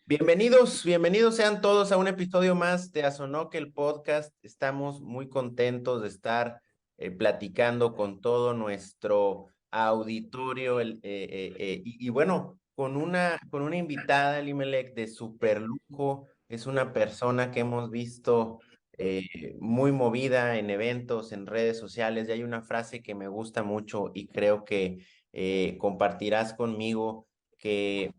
Bienvenidos sean todos a un episodio más de Azonoc, el podcast. Estamos muy contentos de estar platicando con todo nuestro auditorio y bueno, con una invitada, Limelec, de super lujo. Es una persona que hemos visto muy movida en eventos, en redes sociales, y hay una frase que me gusta mucho y creo que compartirás conmigo que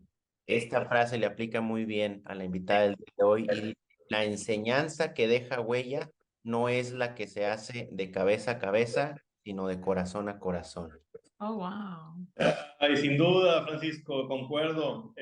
esta frase le aplica muy bien a la invitada del día de hoy y dice, la enseñanza que deja huella no es la que se hace de cabeza a cabeza, sino de corazón a corazón. Oh, wow. Ay, sin duda, Francisco, concuerdo,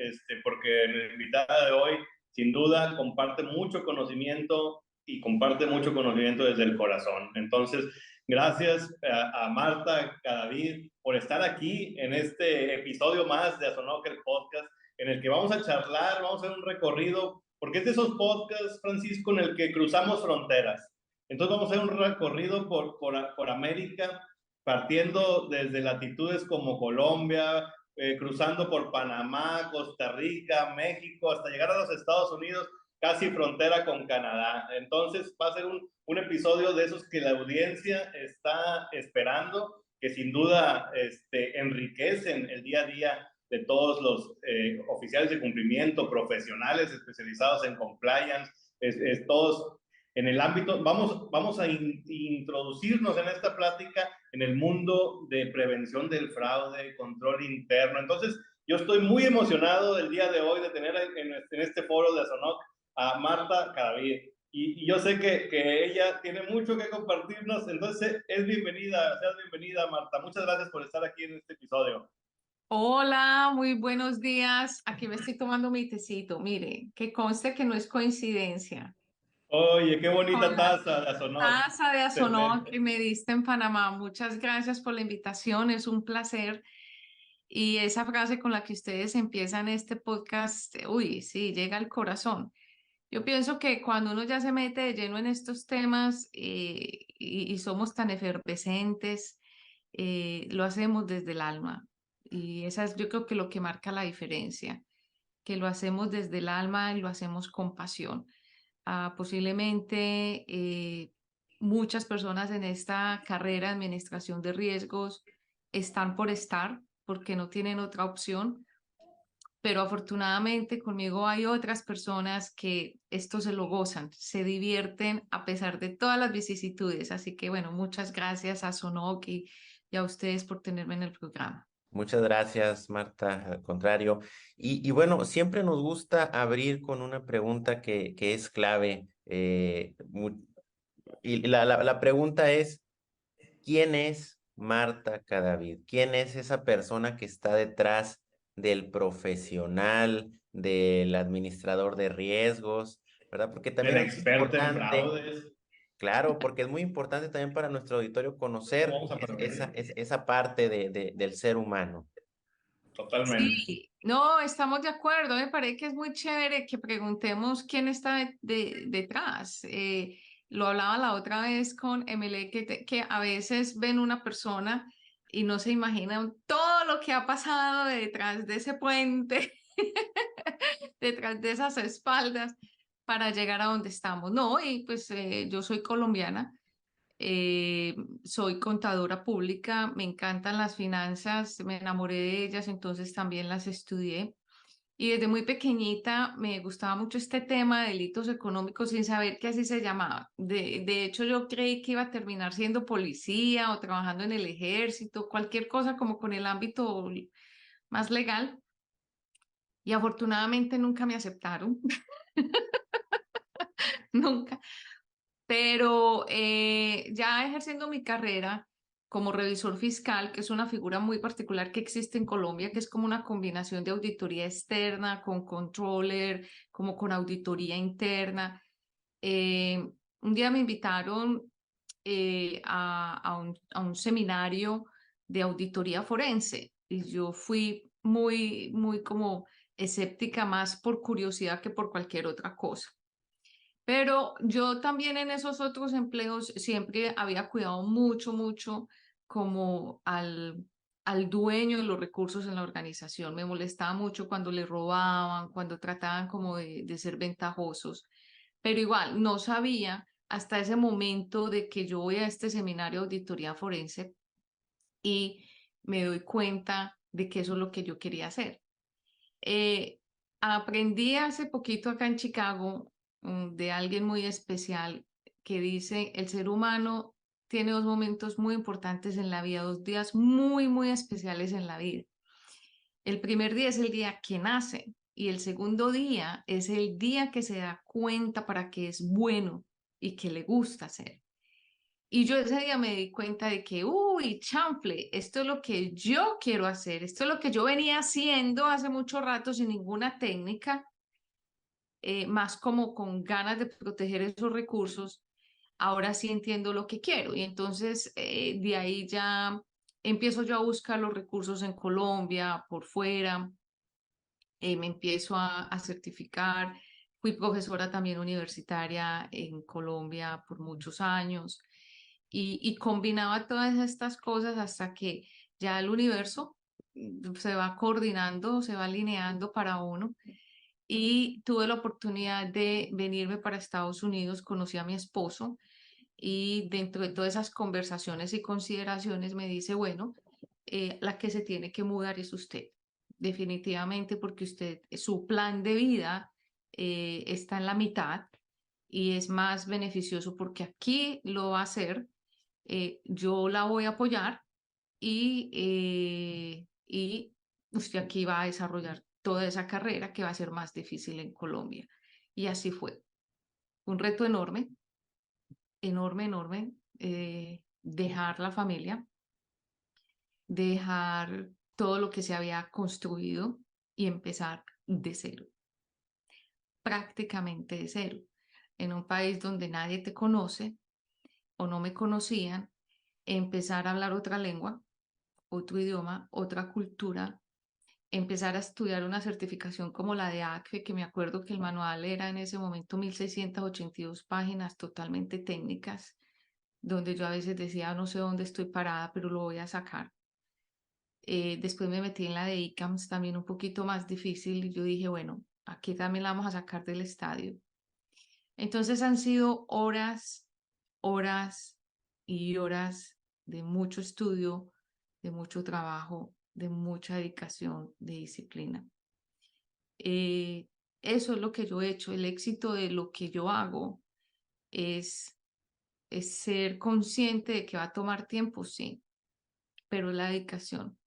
porque la invitada de hoy, sin duda, comparte mucho conocimiento y comparte mucho conocimiento desde el corazón. Entonces, gracias a Marta Cadavid por estar aquí en este episodio más de Azonoc, el podcast, en el que vamos a charlar, vamos a hacer un recorrido, porque es de esos podcasts, Francisco, en el que cruzamos fronteras. Entonces, vamos a hacer un recorrido por América, partiendo desde latitudes como Colombia, cruzando por Panamá, Costa Rica, México, hasta llegar a los Estados Unidos, casi frontera con Canadá. Entonces va a ser un episodio de esos que la audiencia está esperando, que sin duda enriquecen el día a día de todos los oficiales de cumplimiento, profesionales especializados en compliance, todos en el ámbito, vamos a introducirnos en esta plática en el mundo de prevención del fraude, control interno. Entonces, yo estoy muy emocionado del día de hoy de tener en este foro de Azonoc a Marta Cadavid. Y yo sé que ella tiene mucho que compartirnos, entonces seas bienvenida, Marta. Muchas gracias por estar aquí en este episodio. Hola, muy buenos días. Aquí me estoy tomando mi tecito. Mire, que conste que no es coincidencia. Oye, qué Con bonita la taza de Azonoc. taza de Azonoc que Excelente. me diste en Panamá. Muchas gracias por la invitación, es un placer. Y esa frase con la que ustedes empiezan este podcast, uy, sí, llega al corazón. Yo pienso que cuando uno ya se mete de lleno en estos temas y somos tan efervescentes, lo hacemos desde el alma. Y esa es, yo creo que lo que marca la diferencia, que lo hacemos desde el alma y lo hacemos con pasión. Posiblemente muchas personas en esta carrera de administración de riesgos están por estar porque no tienen otra opción, pero afortunadamente conmigo hay otras personas que esto se lo gozan, se divierten a pesar de todas las vicisitudes. Así que bueno, muchas gracias a Azonoc y a ustedes por tenerme en el programa. Muchas gracias, Marta, al contrario. Y bueno, siempre nos gusta abrir con una pregunta que es clave. Y la pregunta es, ¿quién es Marta Cadavid? ¿Quién es esa persona que está detrás del profesional, del administrador de riesgos, ¿verdad? Porque El también es muy experto en importante, fraudes. claro, porque es muy importante también para nuestro auditorio conocer Vamos a aprender. esa parte del ser humano. Totalmente. Sí, no, estamos de acuerdo. Me parece que es muy chévere que preguntemos quién está detrás. Lo hablaba la otra vez con Emile, que a veces ven una persona y no se imaginan todo lo que ha pasado detrás de ese puente, detrás de esas espaldas, para llegar a donde estamos. No, y pues yo soy colombiana. Eh, Soy contadora pública, me encantan las finanzas, me enamoré de ellas, entonces también las estudié. Y desde muy pequeñita me gustaba mucho este tema de delitos económicos sin saber que así se llamaba. De hecho, yo creí que iba a terminar siendo policía o trabajando en el ejército, cualquier cosa como con el ámbito más legal. Y afortunadamente nunca me aceptaron, nunca. Pero ya ejerciendo mi carrera como revisor fiscal, que es una figura muy particular que existe en Colombia, que es como una combinación de auditoría externa con controller, como con auditoría interna. Un día me invitaron a un seminario de auditoría forense y yo fui muy como escéptica, más por curiosidad que por cualquier otra cosa. Pero yo también en esos otros empleos siempre había cuidado mucho como al dueño de los recursos en la organización. Me molestaba mucho cuando le robaban, cuando trataban como de ser ventajosos, pero igual no sabía hasta ese momento de que yo voy a este seminario de auditoría forense y me doy cuenta de que eso es lo que yo quería hacer. Aprendí hace poquito acá en Chicago de alguien muy especial que dice, el ser humano tiene dos momentos muy importantes en la vida, dos días muy, muy especiales en la vida. El primer día es el día que nace y el segundo día es el día que se da cuenta para qué es bueno y que le gusta hacer. Y yo ese día me di cuenta de que, uy, chanfle, esto es lo que yo quiero hacer, esto es lo que yo venía haciendo hace mucho rato sin ninguna técnica, más como con ganas de proteger esos recursos. Ahora sí entiendo lo que quiero y entonces de ahí ya empiezo yo a buscar los recursos en Colombia, por fuera, me empiezo a certificar. Fui profesora también universitaria en Colombia por muchos años y combinaba todas estas cosas hasta que ya el universo se va coordinando, se va alineando para uno. Y tuve la oportunidad de venirme para Estados Unidos, conocí a mi esposo y dentro de todas esas conversaciones y consideraciones me dice, bueno, la que se tiene que mudar es usted, definitivamente, porque usted, su plan de vida está en la mitad y es más beneficioso porque aquí lo va a hacer, yo la voy a apoyar y usted aquí va a desarrollar toda esa carrera que va a ser más difícil en Colombia. Y así fue. Un reto enorme, enorme, enorme, dejar la familia, dejar todo lo que se había construido y empezar de cero, prácticamente de cero, en un país donde nadie te conoce o no me conocían, empezar a hablar otra lengua, otro idioma, otra cultura, empezar a estudiar una certificación como la de ACFE, que me acuerdo que el manual era en ese momento 1682 páginas totalmente técnicas, donde yo a veces decía, no sé dónde estoy parada, pero lo voy a sacar. Después me metí en la de ICAMS, también un poquito más difícil, y yo dije, bueno, aquí también la vamos a sacar del estadio. Entonces han sido horas, horas y horas de mucho estudio, de mucho trabajo, de mucha dedicación, de disciplina. Eso es lo que yo he hecho. El éxito de lo que yo hago es, es ser consciente de que va a tomar tiempo, sí, pero la dedicación.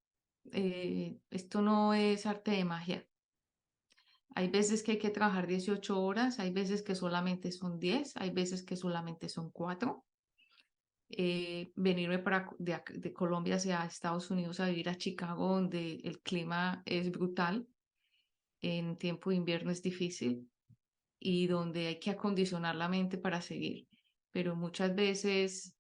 Esto no es arte de magia. Hay veces que hay que trabajar 18 horas, hay veces que solamente son 10, hay veces que solamente son 4. Venirme de Colombia hacia Estados Unidos a vivir a Chicago, donde el clima es brutal, en tiempo de invierno es difícil y donde hay que acondicionar la mente para seguir. Pero muchas veces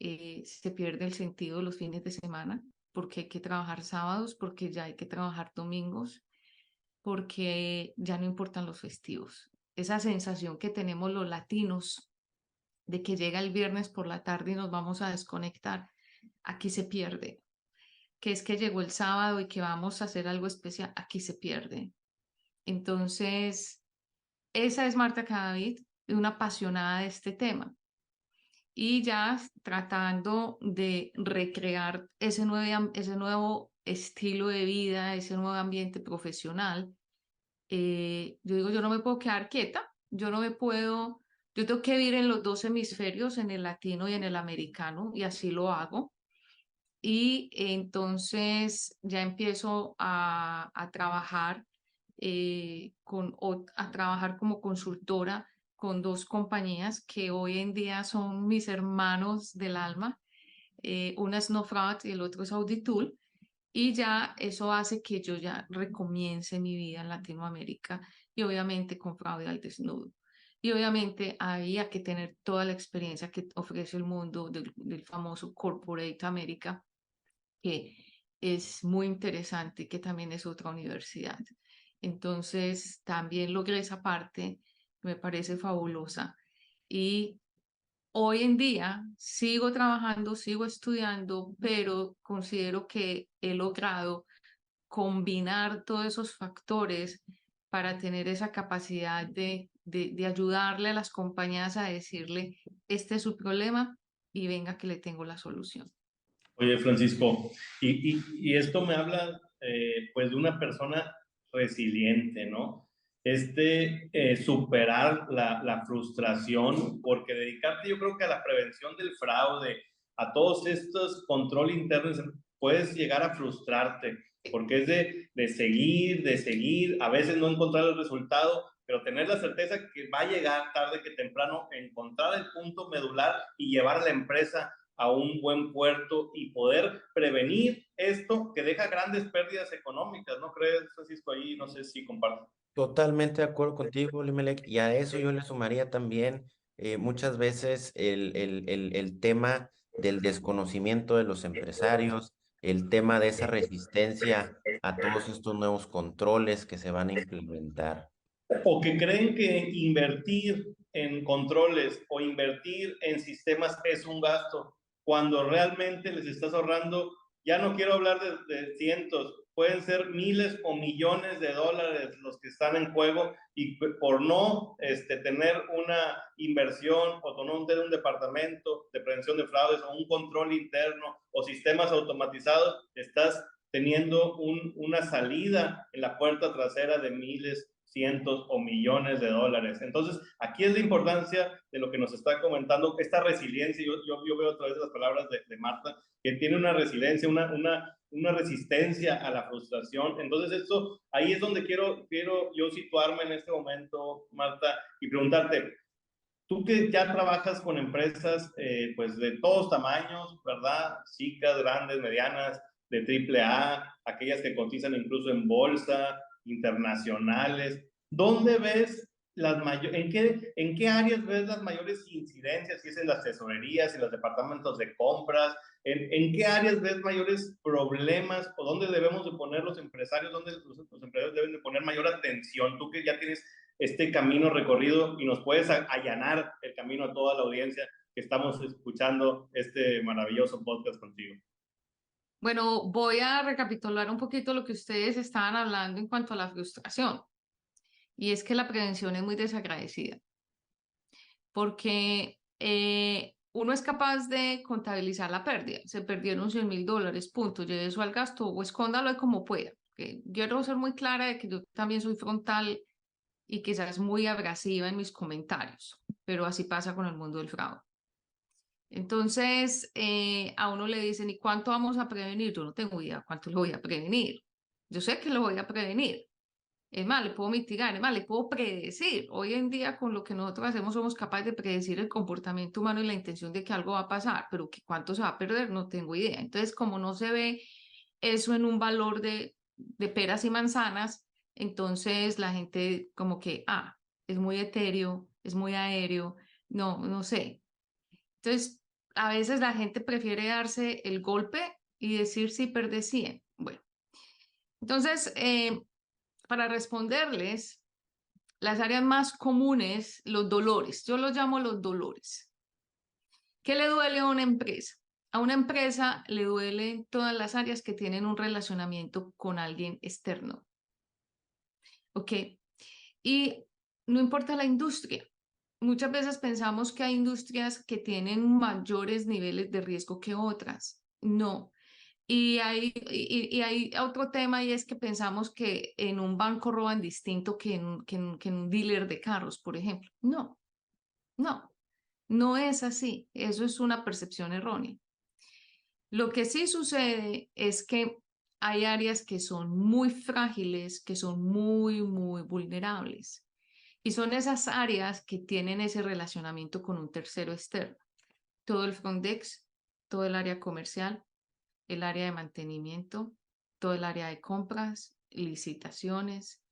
se pierde el sentido los fines de semana porque hay que trabajar sábados, porque ya hay que trabajar domingos, porque ya no importan los festivos. Esa sensación que tenemos los latinos de que llega el viernes por la tarde y nos vamos a desconectar, aquí se pierde. Que es que llegó el sábado y que vamos a hacer algo especial, aquí se pierde. Entonces, esa es Marta Cadavid, una apasionada de este tema. Y ya tratando de recrear ese nuevo estilo de vida, ese nuevo ambiente profesional, yo digo, yo no me puedo quedar quieta, yo tengo que vivir en los dos hemisferios, en el latino y en el americano, y así lo hago. Y entonces ya empiezo a trabajar, a trabajar como consultora con dos compañías que hoy en día son mis hermanos del alma. Una es Nofrat y el otro es Auditool. Y ya eso hace que yo ya recomience mi vida en Latinoamérica y obviamente con Fraude al Desnudo. Y obviamente ahí hay que tener toda la experiencia que ofrece el mundo del famoso Corporate America, que es muy interesante, que también es otra universidad. Entonces también logré esa parte, me parece fabulosa. Y Hoy en día sigo trabajando, sigo estudiando, pero considero que he logrado combinar todos esos factores para tener esa capacidad de ayudarle a las compañías a decirle, este es su problema y venga que le tengo la solución. Oye, Francisco, y esto me habla pues de una persona resiliente, ¿no? Superar la frustración, porque dedicarte yo creo que a la prevención del fraude, a todos estos control internos, puedes llegar a frustrarte, porque es de seguir, a veces no encontrar el resultado, pero tener la certeza que va a llegar tarde que temprano, encontrar el punto medular y llevar a la empresa a un buen puerto y poder prevenir esto que deja grandes pérdidas económicas, ¿no crees, Francisco? Ahí no sé si comparto. Totalmente de acuerdo contigo, Limelec, y a eso yo le sumaría también muchas veces el tema del desconocimiento de los empresarios, el tema de esa resistencia a todos estos nuevos controles que se van a implementar. O que creen que invertir en controles o invertir en sistemas es un gasto, cuando realmente les estás ahorrando, ya no quiero hablar de cientos, pueden ser miles o millones de dólares los que están en juego, y por no tener una inversión o no tener un departamento de prevención de fraudes o un control interno o sistemas automatizados, estás teniendo una salida en la puerta trasera de miles, cientos o millones de dólares. Entonces, aquí es la importancia de lo que nos está comentando, esta resiliencia. Yo veo a través de las palabras de Marta, que tiene una resiliencia, una resistencia a la frustración. Entonces, esto, ahí es donde quiero yo situarme en este momento, Marta, y preguntarte, tú que ya trabajas con empresas pues de todos tamaños, ¿verdad? Chicas, grandes, medianas, de AAA, aquellas que cotizan incluso en bolsa, internacionales. ¿Dónde ves las mayores, en qué áreas ves las mayores incidencias? Si es en las tesorerías, en los departamentos de compras, ¿en qué áreas ves mayores problemas o dónde debemos de poner los empresarios, dónde los empresarios deben de poner mayor atención? Tú que ya tienes este camino recorrido y nos puedes allanar el camino a toda la audiencia que estamos escuchando este maravilloso podcast contigo. Bueno, voy a recapitular un poquito lo que ustedes estaban hablando en cuanto a la frustración. Y es que la prevención es muy desagradecida, porque uno es capaz de contabilizar la pérdida. Se perdieron $100,000, punto, lleve eso al gasto o escóndalo como pueda. Quiero ser muy clara de que yo también soy frontal y quizás muy abrasiva en mis comentarios, pero así pasa con el mundo del fraude. Entonces, a uno le dicen, ¿y cuánto vamos a prevenir? Yo no tengo idea cuánto lo voy a prevenir. Yo sé que lo voy a prevenir. Es más, le puedo mitigar, es más, le puedo predecir. Hoy en día, con lo que nosotros hacemos, somos capaces de predecir el comportamiento humano y la intención de que algo va a pasar, pero que cuánto se va a perder, no tengo idea. Entonces, como no se ve eso en un valor de peras y manzanas, entonces la gente como que, es muy etéreo, es muy aéreo, no sé. Entonces, a veces la gente prefiere darse el golpe y decir sí, perdí 100. Bueno, entonces, para responderles, las áreas más comunes, los dolores, yo los llamo los dolores. ¿Qué le duele a una empresa? A una empresa le duelen todas las áreas que tienen un relacionamiento con alguien externo. ¿Ok? Y no importa la industria. Muchas veces pensamos que hay industrias que tienen mayores niveles de riesgo que otras. No. Y hay otro tema y es que pensamos que en un banco roban distinto que en un dealer de carros, por ejemplo. No, no es así. Eso es una percepción errónea. Lo que sí sucede es que hay áreas que son muy frágiles, que son muy vulnerables. Y son esas áreas que tienen ese relacionamiento con un tercero externo. Todo el front desk, todo el área comercial, el área de mantenimiento, todo el área de compras, licitaciones,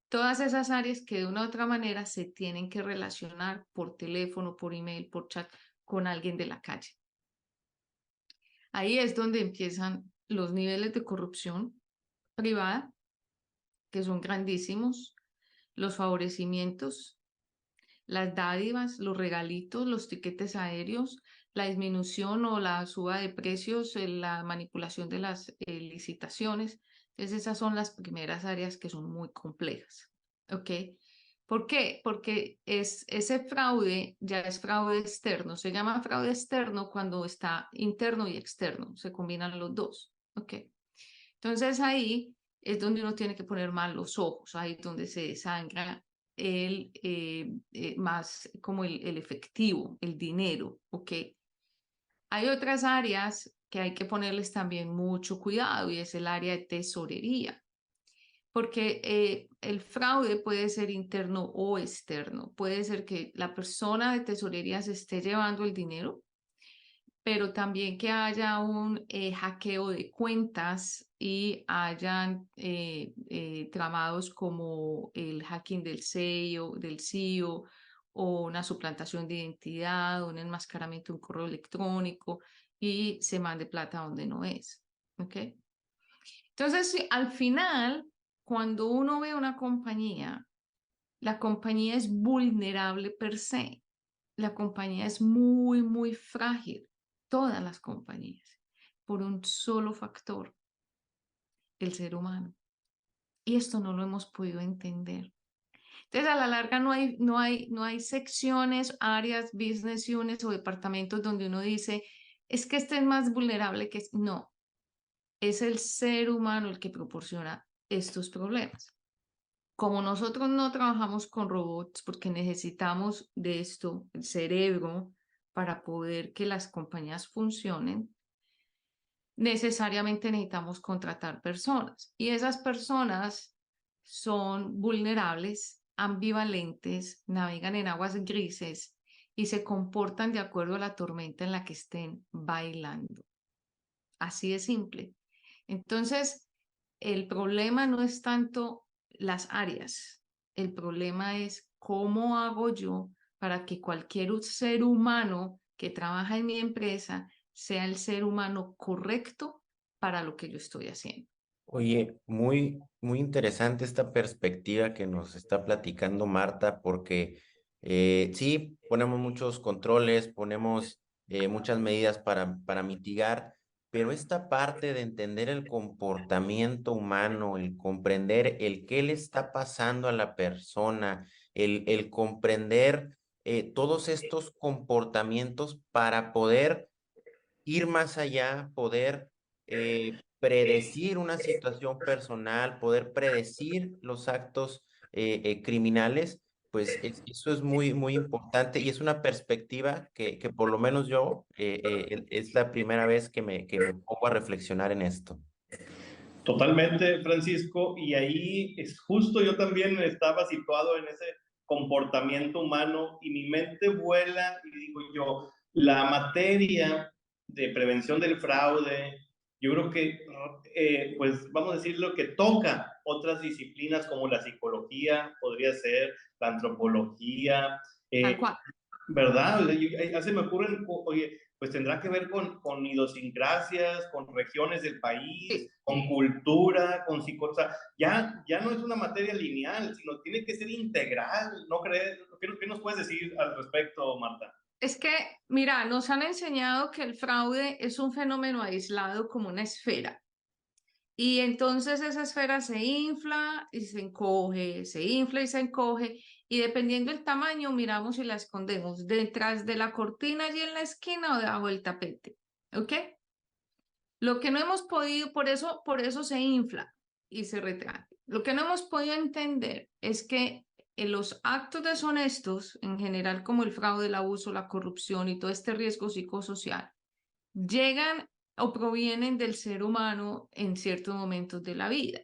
todas esas áreas que de una u otra manera se tienen que relacionar por teléfono, por email, por chat con alguien de la calle. Ahí es donde empiezan los niveles de corrupción privada, que son grandísimos, los favorecimientos, las dádivas, los regalitos, los tiquetes aéreos, la disminución o la suba de precios, la manipulación de las licitaciones. Entonces, esas son las primeras áreas que son muy complejas. ¿Ok? ¿Por qué? Porque ese fraude ya es fraude externo. Se llama fraude externo cuando está interno y externo. Se combinan los dos. ¿Ok? Entonces ahí es donde uno tiene que poner más los ojos. Ahí es donde se desangra más como el efectivo, el dinero. ¿Ok? Hay otras áreas que hay que ponerles también mucho cuidado y es el área de tesorería, porque el fraude puede ser interno o externo. Puede ser que la persona de tesorería se esté llevando el dinero, pero también que haya un hackeo de cuentas y hayan tramados como el hacking del CEO o una suplantación de identidad, un enmascaramiento de un correo electrónico y se mande plata donde no es. ¿Ok? Entonces, sí, al final, cuando uno ve una compañía, la compañía es vulnerable per se. La compañía es muy, muy frágil. Todas las compañías, por un solo factor, el ser humano. Y esto no lo hemos podido entender. Entonces, a la larga no hay secciones, áreas, business units o departamentos donde uno dice, es que este es más vulnerable que... No, es el ser humano el que proporciona estos problemas. Como nosotros no trabajamos con robots porque necesitamos de esto, el cerebro, para poder que las compañías funcionen, necesariamente necesitamos contratar personas. Y esas personas son vulnerables, ambivalentes, navegan en aguas grises y se comportan de acuerdo a la tormenta en la que estén bailando. Así de simple. Entonces, el problema no es tanto las áreas, el problema es cómo hago yo para que cualquier ser humano que trabaja en mi empresa sea el ser humano correcto para lo que yo estoy haciendo. Oye, muy interesante esta perspectiva que nos está platicando Marta, porque sí, ponemos muchos controles, ponemos muchas medidas para mitigar, pero esta parte de entender el comportamiento humano, el comprender el qué le está pasando a la persona, el comprender todos estos comportamientos para poder ir más allá, poder predecir una situación personal, poder predecir los actos criminales, pues eso es muy importante y es una perspectiva que por lo menos yo es la primera vez que me pongo a reflexionar en esto. Totalmente, Francisco, y ahí es justo yo también estaba situado en ese comportamiento humano y mi mente vuela y digo yo, la materia de prevención del fraude, yo creo que, pues vamos a decirlo, que toca otras disciplinas como la psicología, podría ser la antropología, Tal cual. ¿verdad? Ya se me ocurren, oye, pues tendrá que ver con idiosincrasias, con regiones del país, Sí. con cultura, con psicología. Ya no es una materia lineal, sino tiene que ser integral, ¿no crees? ¿Qué nos puedes decir al respecto, Marta? Es que, mira, nos han enseñado que el fraude es un fenómeno aislado como una esfera. Y entonces esa esfera se infla y se encoge, se infla y se encoge, y dependiendo del tamaño, miramos si la escondemos detrás de la cortina allí en la esquina o debajo del tapete. ¿Ok? Lo que no hemos podido, por eso se infla y se retrae. Lo que no hemos podido entender es que en los actos deshonestos, en general como el fraude, el abuso, la corrupción y todo este riesgo psicosocial, llegan o provienen del ser humano en ciertos momentos de la vida.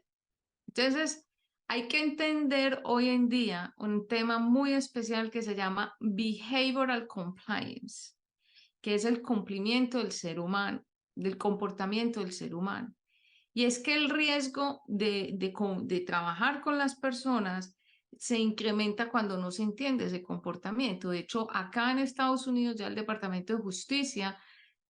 Entonces, hay que entender hoy en día un tema muy especial que se llama behavioral compliance, que es el cumplimiento del ser humano, del comportamiento del ser humano. Y es que el riesgo de trabajar con las personas se incrementa cuando no se entiende ese comportamiento. De hecho, acá en Estados Unidos ya el Departamento de Justicia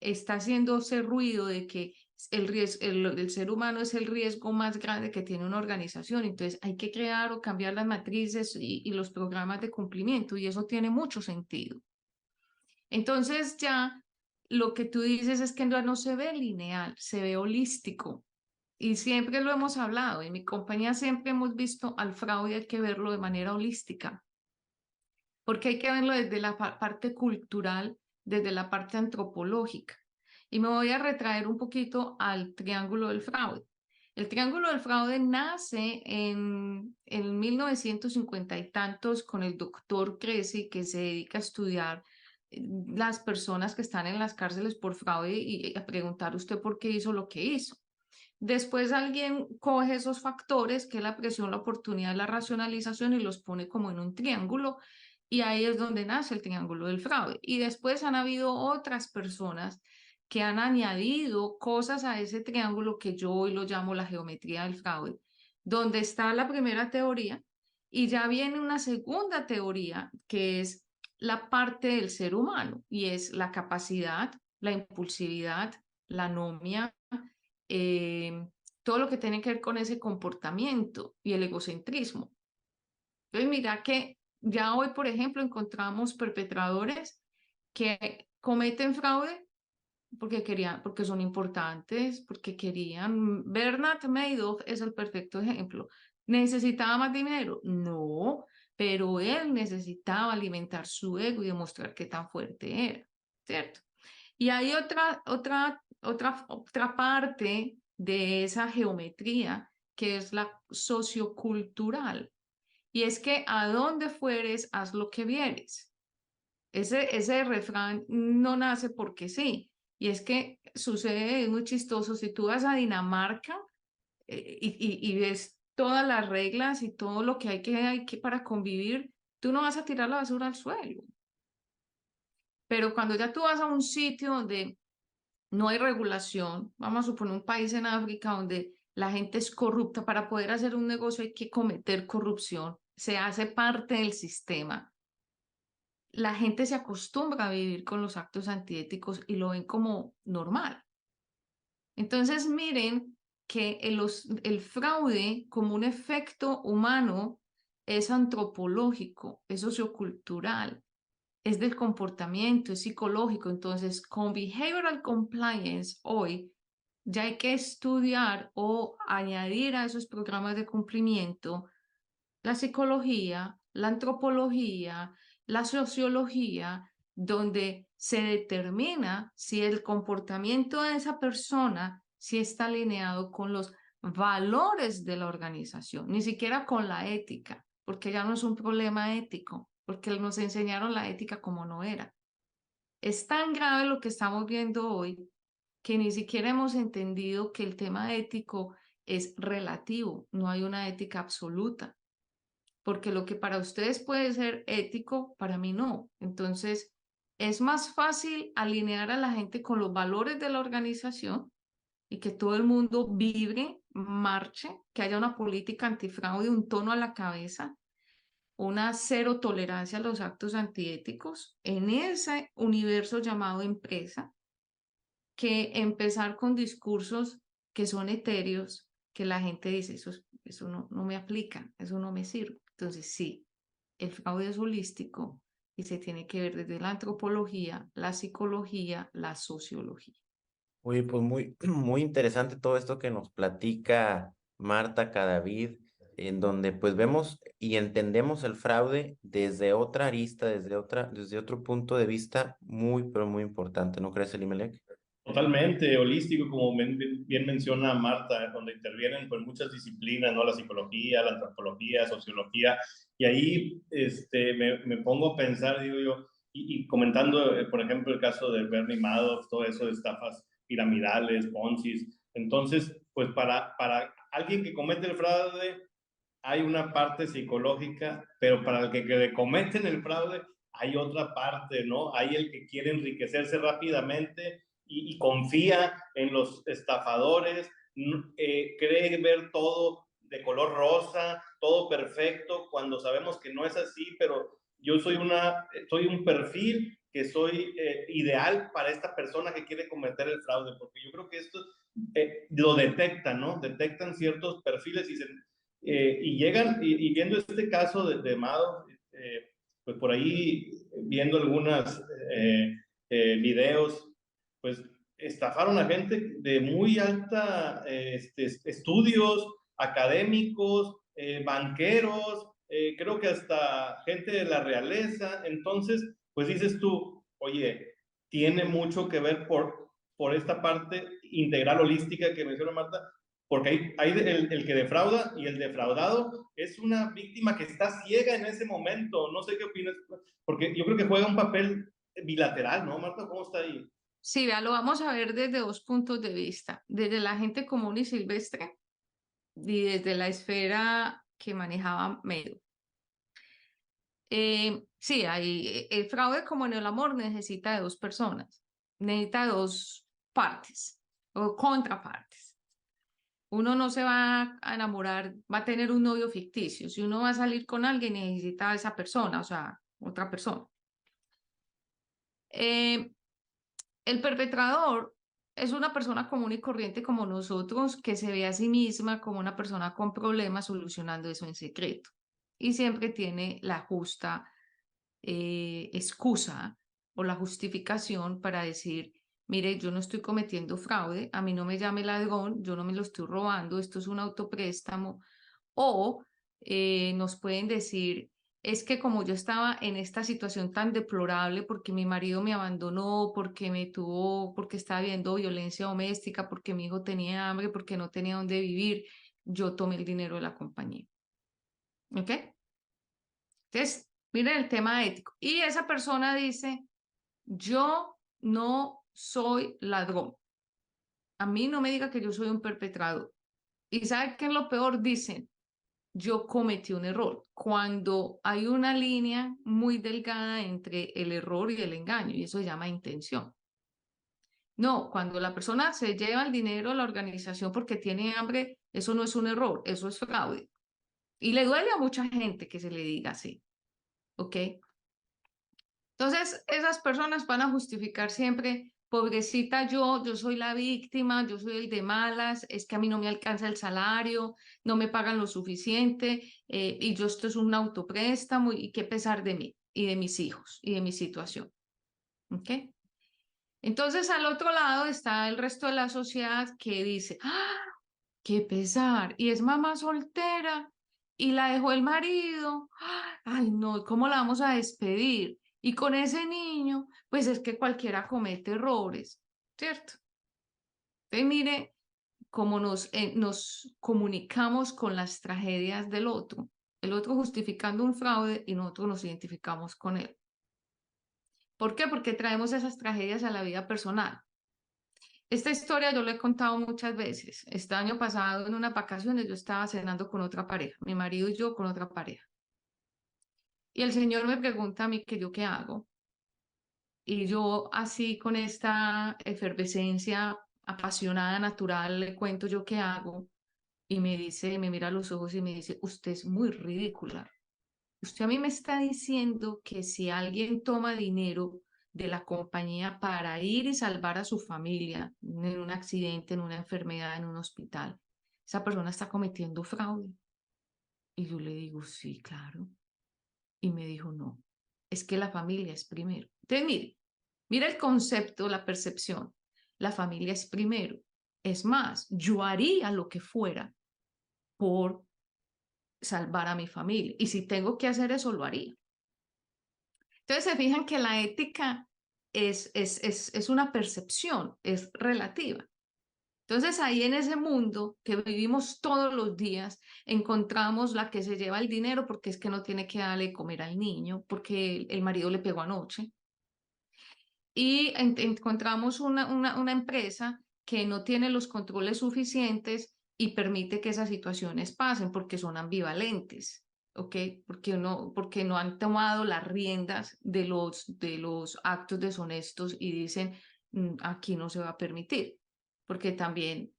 está haciendo ese ruido de que el ser humano es el riesgo más grande que tiene una organización, entonces hay que crear o cambiar las matrices y los programas de cumplimiento, y eso tiene mucho sentido. Entonces ya lo que tú dices es que no se ve lineal, se ve holístico. Y siempre lo hemos hablado, en mi compañía siempre hemos visto al fraude, hay que verlo de manera holística, porque hay que verlo desde la parte cultural, desde la parte antropológica. Y me voy a retraer un poquito al triángulo del fraude. El triángulo del fraude nace en 1950 y tantos con el doctor Cressy, que se dedica a estudiar las personas que están en las cárceles por fraude y a preguntar usted por qué hizo lo que hizo. Después alguien coge esos factores, que es la presión, la oportunidad, la racionalización, y los pone como en un triángulo, y ahí es donde nace el triángulo del fraude. Y después han habido otras personas que han añadido cosas a ese triángulo que yo hoy lo llamo la geometría del fraude, donde está la primera teoría y ya viene una segunda teoría que es la parte del ser humano, y es la capacidad, la impulsividad, la anomia, todo lo que tiene que ver con ese comportamiento y el egocentrismo. Entonces, mira que ya hoy, por ejemplo, encontramos perpetradores que cometen fraude porque son importantes, porque querían. Bernard Madoff es el perfecto ejemplo. ¿Necesitaba más dinero? No, pero él necesitaba alimentar su ego y demostrar qué tan fuerte era, ¿cierto? Y hay otra parte de esa geometría que es la sociocultural. Y es que a donde fueres, haz lo que vieres. Ese refrán no nace porque sí. Y es que sucede, es muy chistoso, si tú vas a Dinamarca y ves todas las reglas y todo lo que hay que para convivir, tú no vas a tirar la basura al suelo. Pero cuando ya tú vas a un sitio donde no hay regulación, vamos a suponer un país en África donde la gente es corrupta, para poder hacer un negocio hay que cometer corrupción, se hace parte del sistema. La gente se acostumbra a vivir con los actos antiéticos y lo ven como normal. Entonces miren que el fraude como un efecto humano es antropológico, es sociocultural, es del comportamiento, es psicológico. Entonces, con behavioral compliance hoy ya hay que estudiar o añadir a esos programas de cumplimiento la psicología, la antropología, la sociología, donde se determina si el comportamiento de esa persona si está alineado con los valores de la organización, ni siquiera con la ética, porque ya no es un problema ético, porque nos enseñaron la ética como no era. Es tan grave lo que estamos viendo hoy que ni siquiera hemos entendido que el tema ético es relativo, no hay una ética absoluta, porque lo que para ustedes puede ser ético, para mí no. Entonces, es más fácil alinear a la gente con los valores de la organización y que todo el mundo vibre, marche, que haya una política antifraude, un tono a la cabeza, una cero tolerancia a los actos antiéticos en ese universo llamado empresa, que empezar con discursos que son etéreos, que la gente dice, eso no me aplica, eso no me sirve. Entonces, sí, el fraude es holístico y se tiene que ver desde la antropología, la psicología, la sociología. Oye, pues muy interesante todo esto que nos platica Marta Cadavid, en donde pues vemos y entendemos el fraude desde otra arista, desde otro punto de vista pero muy importante, ¿no crees, Elimelech? Totalmente holístico, como bien menciona Marta, donde intervienen pues muchas disciplinas, ¿no? La psicología, la antropología, sociología, y ahí me pongo a pensar, digo yo, y comentando, por ejemplo, el caso de Bernie Madoff, todo eso de estafas piramidales, Ponzi. Entonces, pues para alguien que comete el fraude, hay una parte psicológica, pero para el que le cometen el fraude, hay otra parte, ¿no? Hay el que quiere enriquecerse rápidamente y confía en los estafadores, cree ver todo de color rosa, todo perfecto, cuando sabemos que no es así, pero yo soy un perfil que soy ideal para esta persona que quiere cometer el fraude, porque yo creo que esto lo detectan, ¿no? Detectan ciertos perfiles y llegan, y viendo este caso de Madoff, pues por ahí viendo algunos videos, pues estafaron a gente de muy alta estudios académicos, banqueros, creo que hasta gente de la realeza. Entonces, pues dices tú, oye, tiene mucho que ver por esta parte integral holística que menciona Marta, porque hay el que defrauda y el defraudado es una víctima que está ciega en ese momento. No sé qué opinas, porque yo creo que juega un papel bilateral, ¿no, Marta? ¿Cómo está ahí? Sí, vea, lo vamos a ver desde dos puntos de vista, desde la gente común y silvestre y desde la esfera que manejaba Medo. Sí, el fraude como en el amor necesita de dos personas, necesita de dos partes o contrapartes. Uno no se va a enamorar, va a tener un novio ficticio. Si uno va a salir con alguien, necesita a esa persona, o sea, otra persona. El perpetrador es una persona común y corriente como nosotros que se ve a sí misma como una persona con problemas solucionando eso en secreto. Y siempre tiene la justa excusa o la justificación para decir, mire, yo no estoy cometiendo fraude, a mí no me llame ladrón, yo no me lo estoy robando, esto es un autopréstamo. O nos pueden decir, es que como yo estaba en esta situación tan deplorable porque mi marido me abandonó, porque estaba viendo violencia doméstica, porque mi hijo tenía hambre, porque no tenía dónde vivir, yo tomé el dinero de la compañía. ¿Ok? Entonces, miren el tema ético. Y esa persona dice, yo no soy ladrón. A mí no me diga que yo soy un perpetrador. ¿Y sabe qué es lo peor? Dicen, yo cometí un error. Cuando hay una línea muy delgada entre el error y el engaño, y eso se llama intención. No, cuando la persona se lleva el dinero a la organización porque tiene hambre, eso no es un error, eso es fraude. Y le duele a mucha gente que se le diga así. ¿Ok? Entonces, esas personas van a justificar siempre, pobrecita yo soy la víctima, yo soy el de malas, es que a mí no me alcanza el salario, no me pagan lo suficiente y esto es un autopréstamo y qué pesar de mí y de mis hijos y de mi situación. ¿Ok? Entonces, al otro lado está el resto de la sociedad que dice, ¡ah, qué pesar! Y es mamá soltera y la dejó el marido. Ay, no, ¿cómo la vamos a despedir? Y con ese niño, pues es que cualquiera comete errores, ¿cierto? Entonces, mire cómo nos comunicamos con las tragedias del otro. El otro justificando un fraude y nosotros nos identificamos con él. ¿Por qué? Porque traemos esas tragedias a la vida personal. Esta historia yo la he contado muchas veces. Este año pasado, en unas vacaciones, yo estaba cenando con otra pareja, mi marido y yo con otra pareja. Y el Señor me pregunta a mí que yo qué hago. Y yo así con esta efervescencia apasionada, natural, le cuento yo qué hago. Y me dice, me mira a los ojos y me dice, usted es muy ridícula. Usted a mí me está diciendo que si alguien toma dinero de la compañía para ir y salvar a su familia en un accidente, en una enfermedad, en un hospital, esa persona está cometiendo fraude. Y yo le digo, sí, claro. Y me dijo, no, es que la familia es primero. Entonces, mire el concepto, la percepción. La familia es primero. Es más, yo haría lo que fuera por salvar a mi familia. Y si tengo que hacer eso, lo haría. Entonces se fijan que la ética es una percepción, es relativa. Entonces ahí en ese mundo que vivimos todos los días, encontramos la que se lleva el dinero porque es que no tiene que darle comer al niño, porque el marido le pegó anoche. Y encontramos una empresa que no tiene los controles suficientes y permite que esas situaciones pasen porque son ambivalentes. ¿Ok? Porque no han tomado las riendas de los actos deshonestos y dicen, aquí no se va a permitir, porque también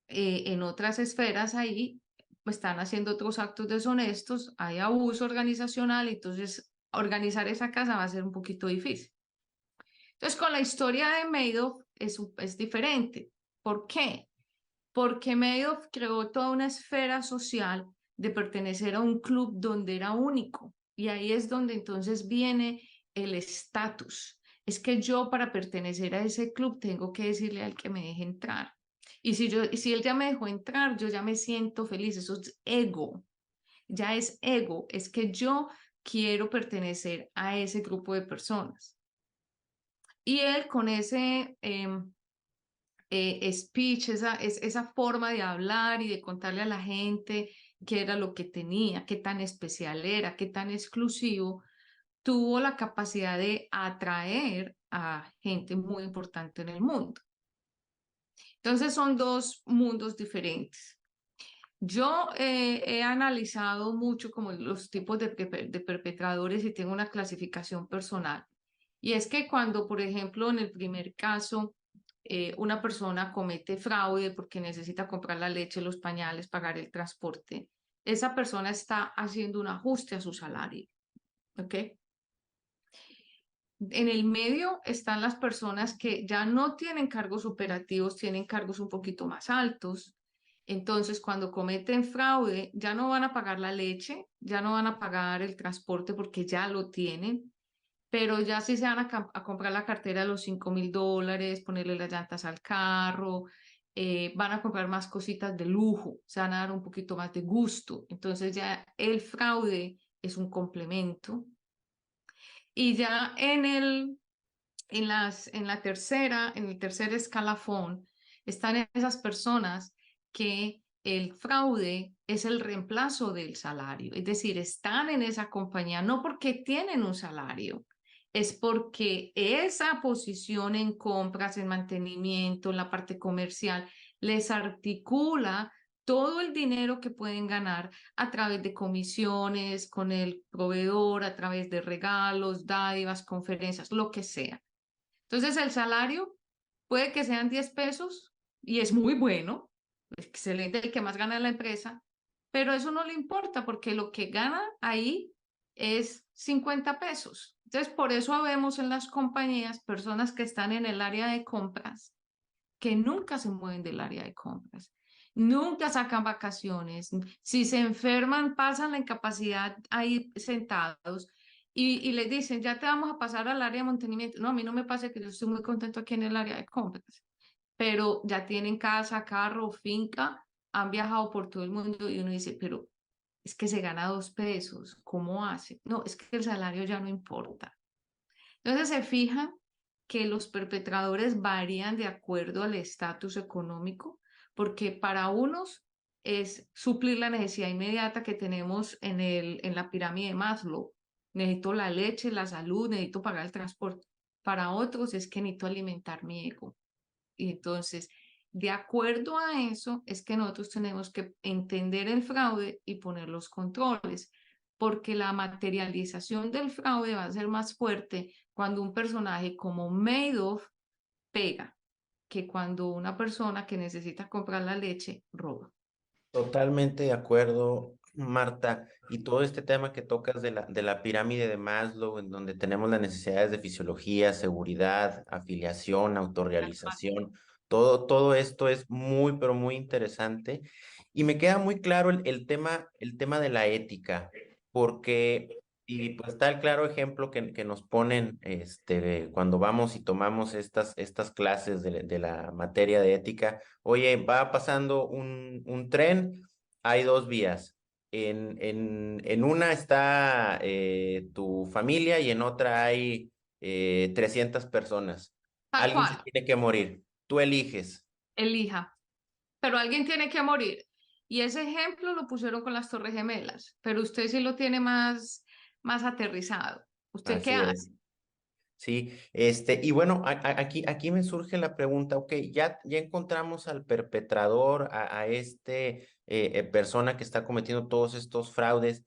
en otras esferas ahí están haciendo otros actos deshonestos, hay abuso organizacional, entonces organizar esa casa va a ser un poquito difícil. Entonces, con la historia de Madoff es diferente. ¿Por qué? porque Madoff creó toda una esfera social de pertenecer a un club donde era único. Y ahí es donde entonces viene el estatus. Es que yo para pertenecer a ese club tengo que decirle al que me deje entrar. Y si él ya me dejó entrar, yo ya me siento feliz. Eso es ego. Ya es ego. Es que yo quiero pertenecer a ese grupo de personas. Y él con ese speech, esa forma de hablar y de contarle a la gente qué era lo que tenía, qué tan especial era, qué tan exclusivo, tuvo la capacidad de atraer a gente muy importante en el mundo. Entonces son dos mundos diferentes. Yo he analizado mucho como los tipos de perpetradores y tengo una clasificación personal. Y es que cuando, por ejemplo, en el primer caso, una persona comete fraude porque necesita comprar la leche, los pañales, pagar el transporte, esa persona está haciendo un ajuste a su salario. ¿Ok? En el medio están las personas que ya no tienen cargos operativos, tienen cargos un poquito más altos. Entonces, cuando cometen fraude, ya no van a pagar la leche, ya no van a pagar el transporte porque ya lo tienen, pero ya sí se van a comprar la cartera de los $5,000, ponerle las llantas al carro, van a comprar más cositas de lujo, se van a dar un poquito más de gusto. Entonces ya el fraude es un complemento. Y ya en el tercer escalafón están esas personas que el fraude es el reemplazo del salario, es decir, están en esa compañía no porque tienen un salario, es porque esa posición en compras, en mantenimiento, en la parte comercial, les articula todo el dinero que pueden ganar a través de comisiones con el proveedor, a través de regalos, dádivas, conferencias, lo que sea. Entonces el salario puede que sean 10 pesos y es muy bueno, excelente, el que más gana en la empresa, pero eso no le importa porque lo que gana ahí es 50 pesos. Entonces por eso vemos en las compañías personas que están en el área de compras que nunca se mueven del área de compras, nunca sacan vacaciones, si se enferman pasan la incapacidad ahí sentados y les dicen, ya te vamos a pasar al área de mantenimiento. No, a mí no me pasa que yo estoy muy contento aquí en el área de compras, pero ya tienen casa, carro, finca, han viajado por todo el mundo y uno dice, pero es que se gana 2 pesos, ¿cómo hace? No, es que el salario ya no importa. Entonces se fijan que los perpetradores varían de acuerdo al estatus económico, porque para unos es suplir la necesidad inmediata que tenemos en la pirámide de Maslow. Necesito la leche, la salud, necesito pagar el transporte. Para otros es que necesito alimentar mi ego. Y entonces, de acuerdo a eso, es que nosotros tenemos que entender el fraude y poner los controles, porque la materialización del fraude va a ser más fuerte cuando un personaje como Madoff pega que cuando una persona que necesita comprar la leche roba. Totalmente de acuerdo, Marta. Y todo este tema que tocas de la pirámide de Maslow, en donde tenemos las necesidades de fisiología, seguridad, afiliación, autorrealización, todo esto es muy, pero muy interesante. Y me queda muy claro el tema de la ética, porque, y pues está el claro ejemplo que nos ponen cuando vamos y tomamos estas clases de la materia de ética. Oye, va pasando un tren, hay dos vías. En una está tu familia y en otra hay 300 personas. Tal Alguien se cual, tiene que morir. Tú eliges. elija. Pero alguien tiene que morir. Y ese ejemplo lo pusieron con las Torres Gemelas, pero usted sí lo tiene más aterrizado. ¿Usted qué Así hace? es. Sí, y bueno, aquí me surge la pregunta, ok, ya encontramos al perpetrador, a persona que está cometiendo todos estos fraudes.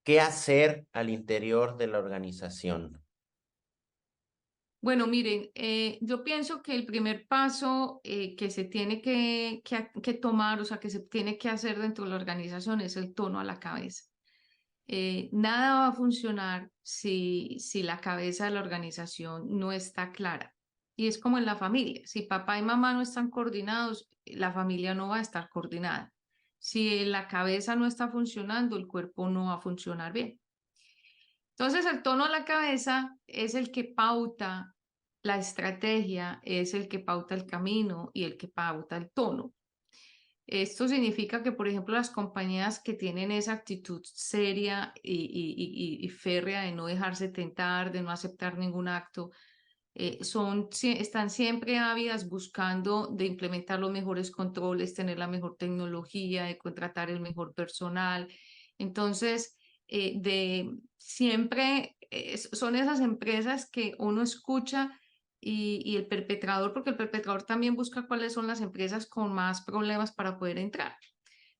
¿Qué hacer al interior de la organización? Bueno, miren, yo pienso que el primer paso que se tiene que tomar, o sea, que se tiene que hacer dentro de la organización es el tono a la cabeza. Nada va a funcionar si la cabeza de la organización no está clara. Y es como en la familia. Si papá y mamá no están coordinados, la familia no va a estar coordinada. Si la cabeza no está funcionando, el cuerpo no va a funcionar bien. Entonces, el tono de la cabeza es el que pauta la estrategia, es el que pauta el camino y el que pauta el tono. Esto significa que, por ejemplo, las compañías que tienen esa actitud seria y férrea de no dejarse tentar, de no aceptar ningún acto, están siempre ávidas buscando de implementar los mejores controles, tener la mejor tecnología, de contratar el mejor personal. Entonces, siempre son esas empresas que uno escucha y el perpetrador, porque el perpetrador también busca cuáles son las empresas con más problemas para poder entrar.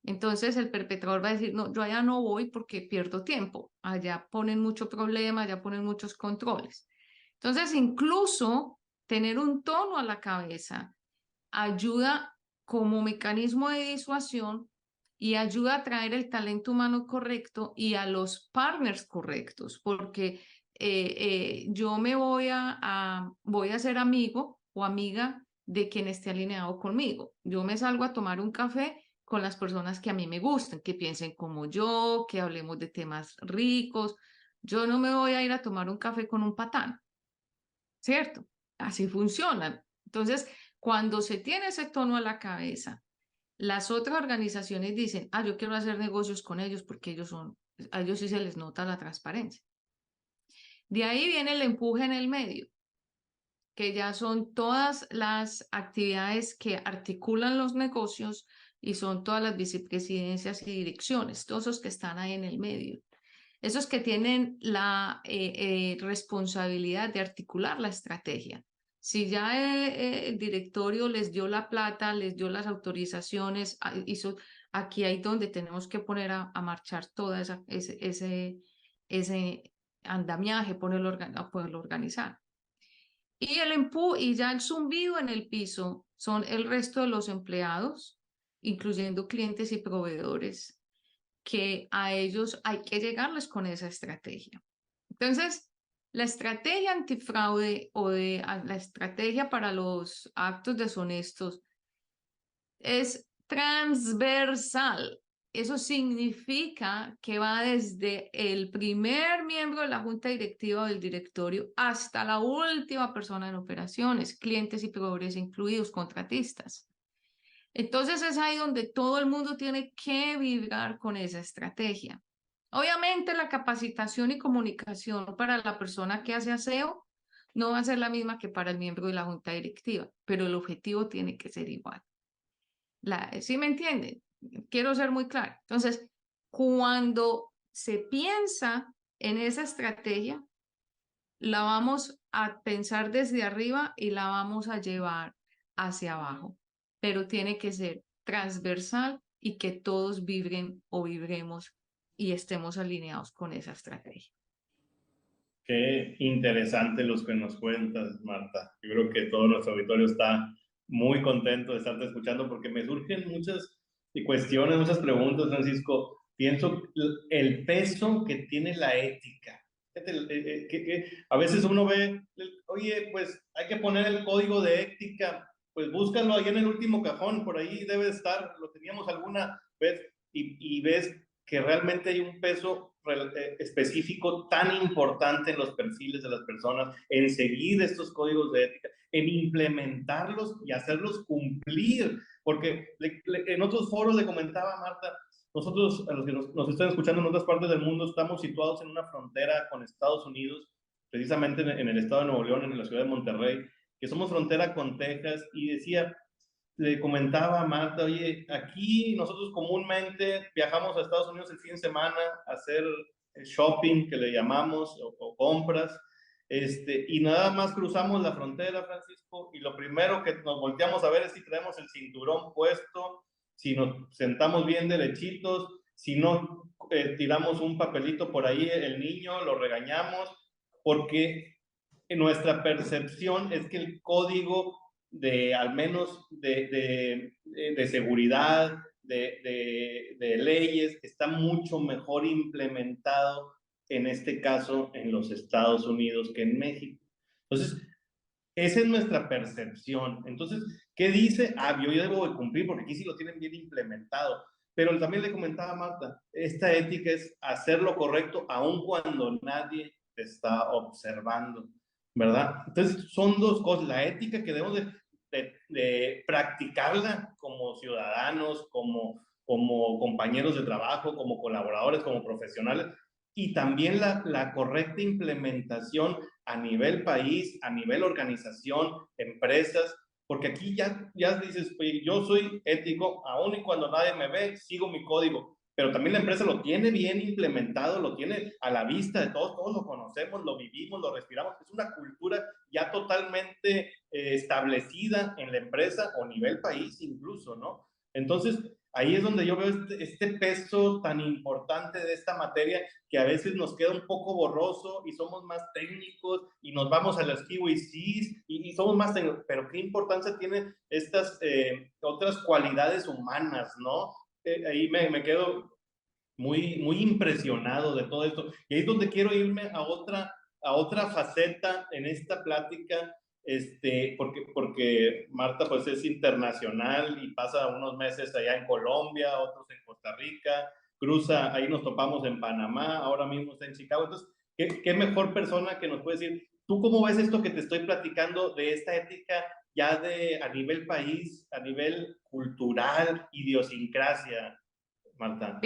Entonces el perpetrador va a decir, no, yo allá no voy porque pierdo tiempo, allá ponen mucho problema, allá ponen muchos controles. Entonces, incluso tener un tono a la cabeza ayuda como mecanismo de disuasión y ayuda a traer el talento humano correcto y a los partners correctos, porque yo me voy a ser amigo o amiga de quien esté alineado conmigo. Yo me salgo a tomar un café con las personas que a mí me gustan, que piensen como yo, que hablemos de temas ricos. Yo no me voy a ir a tomar un café con un patán, ¿cierto? Así funcionan. Entonces, cuando se tiene ese tono a la cabeza, las otras organizaciones dicen, yo quiero hacer negocios con ellos porque a ellos sí se les nota la transparencia. De ahí viene el empuje en el medio, que ya son todas las actividades que articulan los negocios y son todas las vicepresidencias y direcciones, todos esos que están ahí en el medio. Esos que tienen la responsabilidad de articular la estrategia. Si ya el directorio les dio la plata, les dio las autorizaciones, aquí hay donde tenemos que poner a marchar toda ese andamiaje, a poderlo organizar. Y ya el zumbido en el piso son el resto de los empleados, incluyendo clientes y proveedores, que a ellos hay que llegarles con esa estrategia. Entonces, la estrategia antifraude o la estrategia para los actos deshonestos es transversal. Eso significa que va desde el primer miembro de la junta directiva o del directorio hasta la última persona en operaciones, clientes y proveedores incluidos, contratistas. Entonces es ahí donde todo el mundo tiene que vibrar con esa estrategia. Obviamente la capacitación y comunicación para la persona que hace aseo no va a ser la misma que para el miembro de la junta directiva, pero el objetivo tiene que ser igual. ¿Sí me entienden? Quiero ser muy clara. Entonces, cuando se piensa en esa estrategia, la vamos a pensar desde arriba y la vamos a llevar hacia abajo, pero tiene que ser transversal y que todos vibren o vibremos y estemos alineados con esa estrategia. Qué interesante los que nos cuentas, Marta. Yo creo que todo nuestro auditorio está muy contento de estarte escuchando porque me surgen muchas cuestiones, muchas preguntas, Francisco. Pienso el peso que tiene la ética. Que a veces uno ve, oye, pues hay que poner el código de ética, pues búscalo ahí en el último cajón, por ahí debe estar, lo teníamos alguna vez, y ves que realmente hay un peso específico tan importante en los perfiles de las personas, en seguir estos códigos de ética, en implementarlos y hacerlos cumplir, porque en otros foros le comentaba Marta, nosotros, a los que nos están escuchando en otras partes del mundo, estamos situados en una frontera con Estados Unidos, precisamente en el estado de Nuevo León, en la ciudad de Monterrey, que somos frontera con Texas, y decía, le comentaba a Marta, oye, aquí nosotros comúnmente viajamos a Estados Unidos el fin de semana a hacer shopping, que le llamamos, o compras, y nada más cruzamos la frontera, Francisco, y lo primero que nos volteamos a ver es si traemos el cinturón puesto, si nos sentamos bien derechitos, si no tiramos un papelito por ahí, el niño lo regañamos, porque nuestra percepción es que el código al menos de seguridad, de leyes, está mucho mejor implementado en este caso en los Estados Unidos que en México. Entonces, Esa es nuestra percepción. Entonces, ¿qué dice? Ah, yo debo de cumplir porque aquí sí lo tienen bien implementado. Pero también le comentaba a Marta, esta ética es hacer lo correcto aun cuando nadie te está observando, ¿verdad? Entonces, son dos cosas. La ética que debemos de practicarla como ciudadanos, como compañeros de trabajo, como colaboradores, como profesionales, y también la correcta implementación a nivel país, a nivel organización, empresas, porque aquí ya dices, oye, yo soy ético, aun y cuando nadie me ve, sigo mi código, pero también la empresa lo tiene bien implementado, lo tiene a la vista de todos, todos lo conocemos, lo vivimos, lo respiramos, es una cultura ya totalmente establecida en la empresa o nivel país incluso, ¿no? Entonces, ahí es donde yo veo este peso tan importante de esta materia que a veces nos queda un poco borroso y somos más técnicos y nos vamos a las KYCs y somos más técnicos, pero qué importancia tienen estas otras cualidades humanas, ¿no? Ahí me quedo muy impresionado de todo esto. Y ahí es donde quiero irme a otra faceta en esta plática, porque Marta pues es internacional y pasa unos meses allá en Colombia, otros en Costa Rica, cruza, ahí nos topamos en Panamá, ahora mismo está en Chicago. Entonces, ¿qué mejor persona que nos puede decir, tú cómo ves esto que te estoy platicando de esta ética ya a nivel país, a nivel cultural, idiosincrasia, Marta?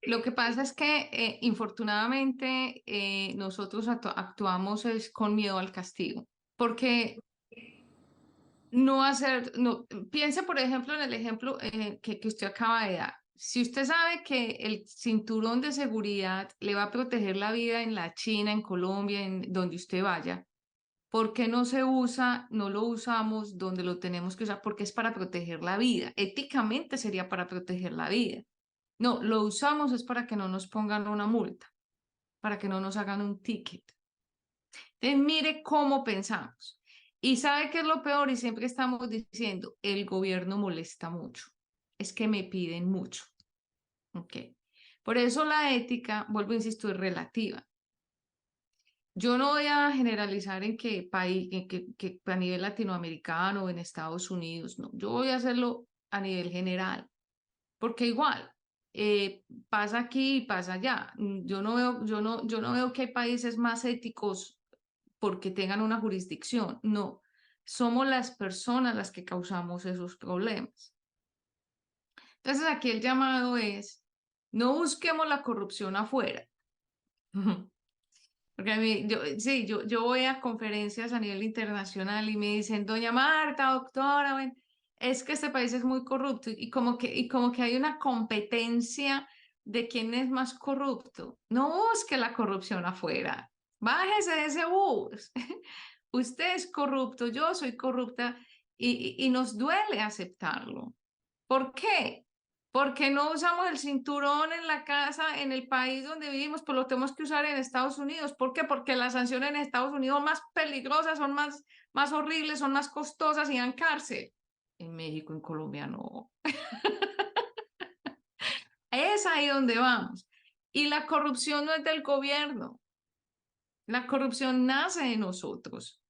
Lo que pasa es que infortunadamente nosotros actuamos es con miedo al castigo, porque no, piense por ejemplo en el ejemplo que usted acaba de dar. Si usted sabe que el cinturón de seguridad le va a proteger la vida en la China, en Colombia, en donde usted vaya, ¿por qué no se usa, no lo usamos donde lo tenemos que usar? Porque es para proteger la vida. Éticamente sería para proteger la vida. No, lo usamos es para que no nos pongan una multa, para que no nos hagan un ticket. Entonces, mire cómo pensamos. Y sabe qué es lo peor, y siempre estamos diciendo, el gobierno molesta mucho. Es que me piden mucho. ¿Ok? Por eso la ética, vuelvo a insistir, es relativa. Yo no voy a generalizar en qué país, que a nivel latinoamericano o en Estados Unidos, no. Yo voy a hacerlo a nivel general, porque igual pasa aquí y pasa allá. Yo no veo que hay países más éticos porque tengan una jurisdicción. No, somos las personas las que causamos esos problemas. Entonces aquí el llamado es, no busquemos la corrupción afuera. Porque a mí, yo voy a conferencias a nivel internacional y me dicen, doña Marta, doctora, bueno, es que este país es muy corrupto y como que hay una competencia de quién es más corrupto. No busque la corrupción afuera, bájese de ese bus. Usted es corrupto, yo soy corrupta y nos duele aceptarlo. ¿Por qué? Porque no usamos el cinturón en la casa, en el país donde vivimos, pues lo tenemos que usar en Estados Unidos. ¿Por qué? Porque las sanciones en Estados Unidos son más peligrosas, son más horribles, son más costosas y dan cárcel. En México, en Colombia, no. Es ahí donde vamos. Y la corrupción no es del gobierno. La corrupción nace de nosotros.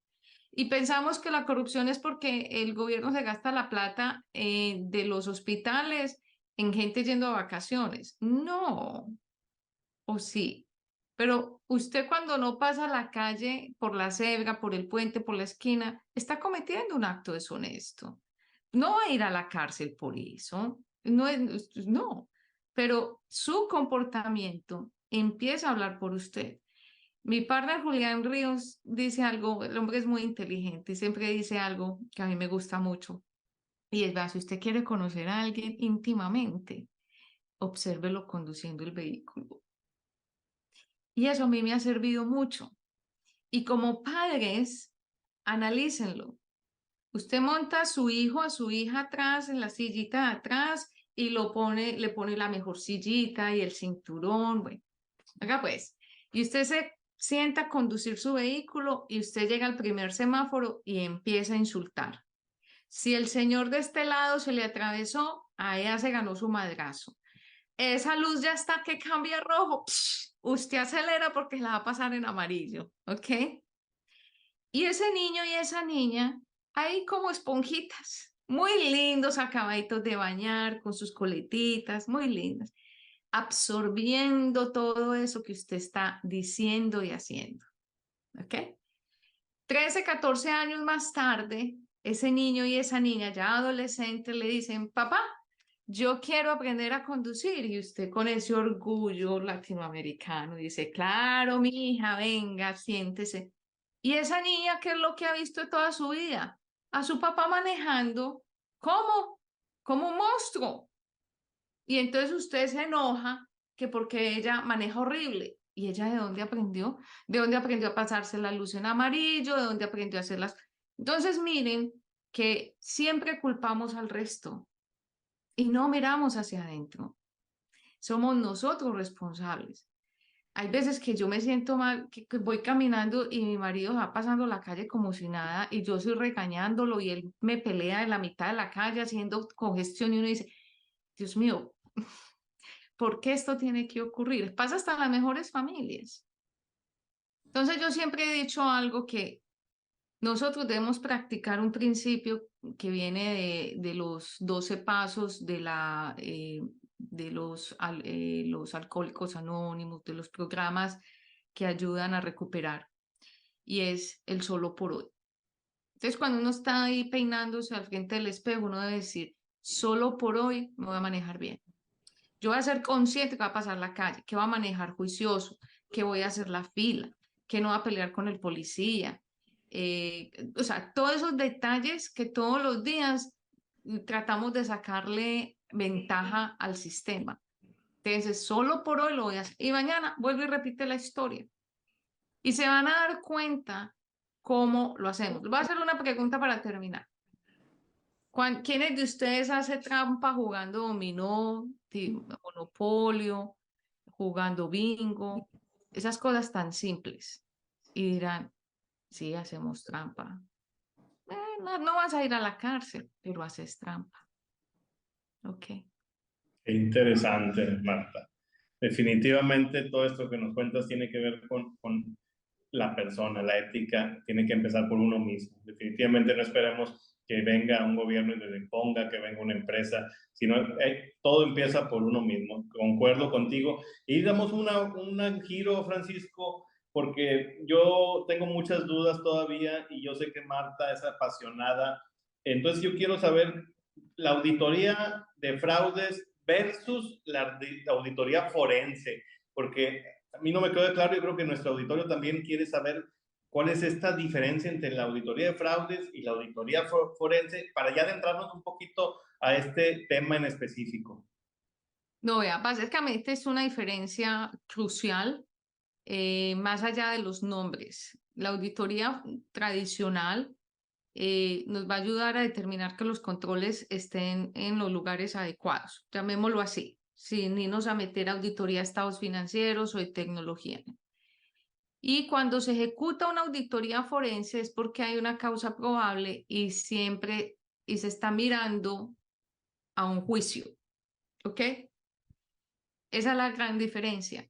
Y pensamos que la corrupción es porque el gobierno se gasta la plata de los hospitales en gente yendo a vacaciones. No, o sí. Pero usted cuando no pasa la calle por la cebra, por el puente, por la esquina, está cometiendo un acto deshonesto. No va a ir a la cárcel por eso. No. Pero su comportamiento empieza a hablar por usted. Mi partner Julián Ríos dice algo, el hombre es muy inteligente y siempre dice algo que a mí me gusta mucho. Y es, si usted quiere conocer a alguien íntimamente, obsérvelo conduciendo el vehículo. Y eso a mí me ha servido mucho. Y como padres, analícenlo. Usted monta a su hijo, a su hija atrás, en la sillita de atrás, y le pone la mejor sillita y el cinturón. Bueno, acá pues. Y usted se sienta a conducir su vehículo y usted llega al primer semáforo y empieza a insultar. Si el señor de este lado se le atravesó, a ella se ganó su madrazo. Esa luz ya está que cambia a rojo. Usted acelera porque la va a pasar en amarillo, ¿ok? Y ese niño y esa niña, ahí como esponjitas, muy lindos, acabaditos de bañar, con sus coletitas, muy lindas, absorbiendo todo eso que usted está diciendo y haciendo. ¿Ok? 13, 14 años más tarde, ese niño y esa niña ya adolescentes le dicen, papá, yo quiero aprender a conducir. Y usted con ese orgullo latinoamericano dice, claro, mi hija, venga, siéntese. Y esa niña, ¿qué es lo que ha visto toda su vida? A su papá manejando, ¿cómo? Como un monstruo. Y entonces usted se enoja que porque ella maneja horrible. ¿Y ella de dónde aprendió? ¿De dónde aprendió a pasarse la luz en amarillo? ¿De dónde aprendió a hacerlas? Entonces miren que siempre culpamos al resto y no miramos hacia adentro. Somos nosotros responsables. Hay veces que yo me siento mal, que voy caminando y mi marido va pasando la calle como si nada y yo estoy regañándolo y él me pelea en la mitad de la calle haciendo congestión y uno dice, Dios mío, ¿por qué esto tiene que ocurrir? Pasa hasta en las mejores familias. Entonces yo siempre he dicho algo que nosotros debemos practicar un principio que viene de los 12 pasos de los alcohólicos anónimos, de los programas que ayudan a recuperar, y es el solo por hoy. Entonces, cuando uno está ahí peinándose al frente del espejo, uno debe decir, solo por hoy me voy a manejar bien. Yo voy a ser consciente que va a pasar la calle, que va a manejar juicioso, que voy a hacer la fila, que no va a pelear con el policía. O sea, todos esos detalles que todos los días tratamos de sacarle ventaja al sistema. Entonces, solo por hoy lo voy a hacer. Y mañana vuelvo y repite la historia. Y se van a dar cuenta cómo lo hacemos. Les voy a hacer una pregunta para terminar. ¿Quiénes de ustedes hace trampa jugando dominó, monopolio, jugando bingo? Esas cosas tan simples. Y dirán, sí, hacemos trampa. No vas a ir a la cárcel, pero haces trampa. Ok. Qué interesante, Marta. Definitivamente todo esto que nos cuentas tiene que ver con la persona, la ética, tiene que empezar por uno mismo. Definitivamente no esperemos que venga un gobierno y le imponga, que venga una empresa, sino todo empieza por uno mismo. Concuerdo contigo. Y damos un giro, Francisco, porque yo tengo muchas dudas todavía y yo sé que Marta es apasionada. Entonces yo quiero saber la auditoría de fraudes versus la auditoría forense, porque a mí no me quedó claro, yo creo que nuestro auditorio también quiere saber cuál es esta diferencia entre la auditoría de fraudes y la auditoría forense, para ya adentrarnos un poquito a este tema en específico. No, vea, básicamente es una diferencia crucial, más allá de los nombres. La auditoría tradicional nos va a ayudar a determinar que los controles estén en los lugares adecuados, llamémoslo así, sin irnos a meter auditoría de estados financieros o de tecnología. Y cuando se ejecuta una auditoría forense es porque hay una causa probable y siempre se está mirando a un juicio, ¿ok? Esa es la gran diferencia.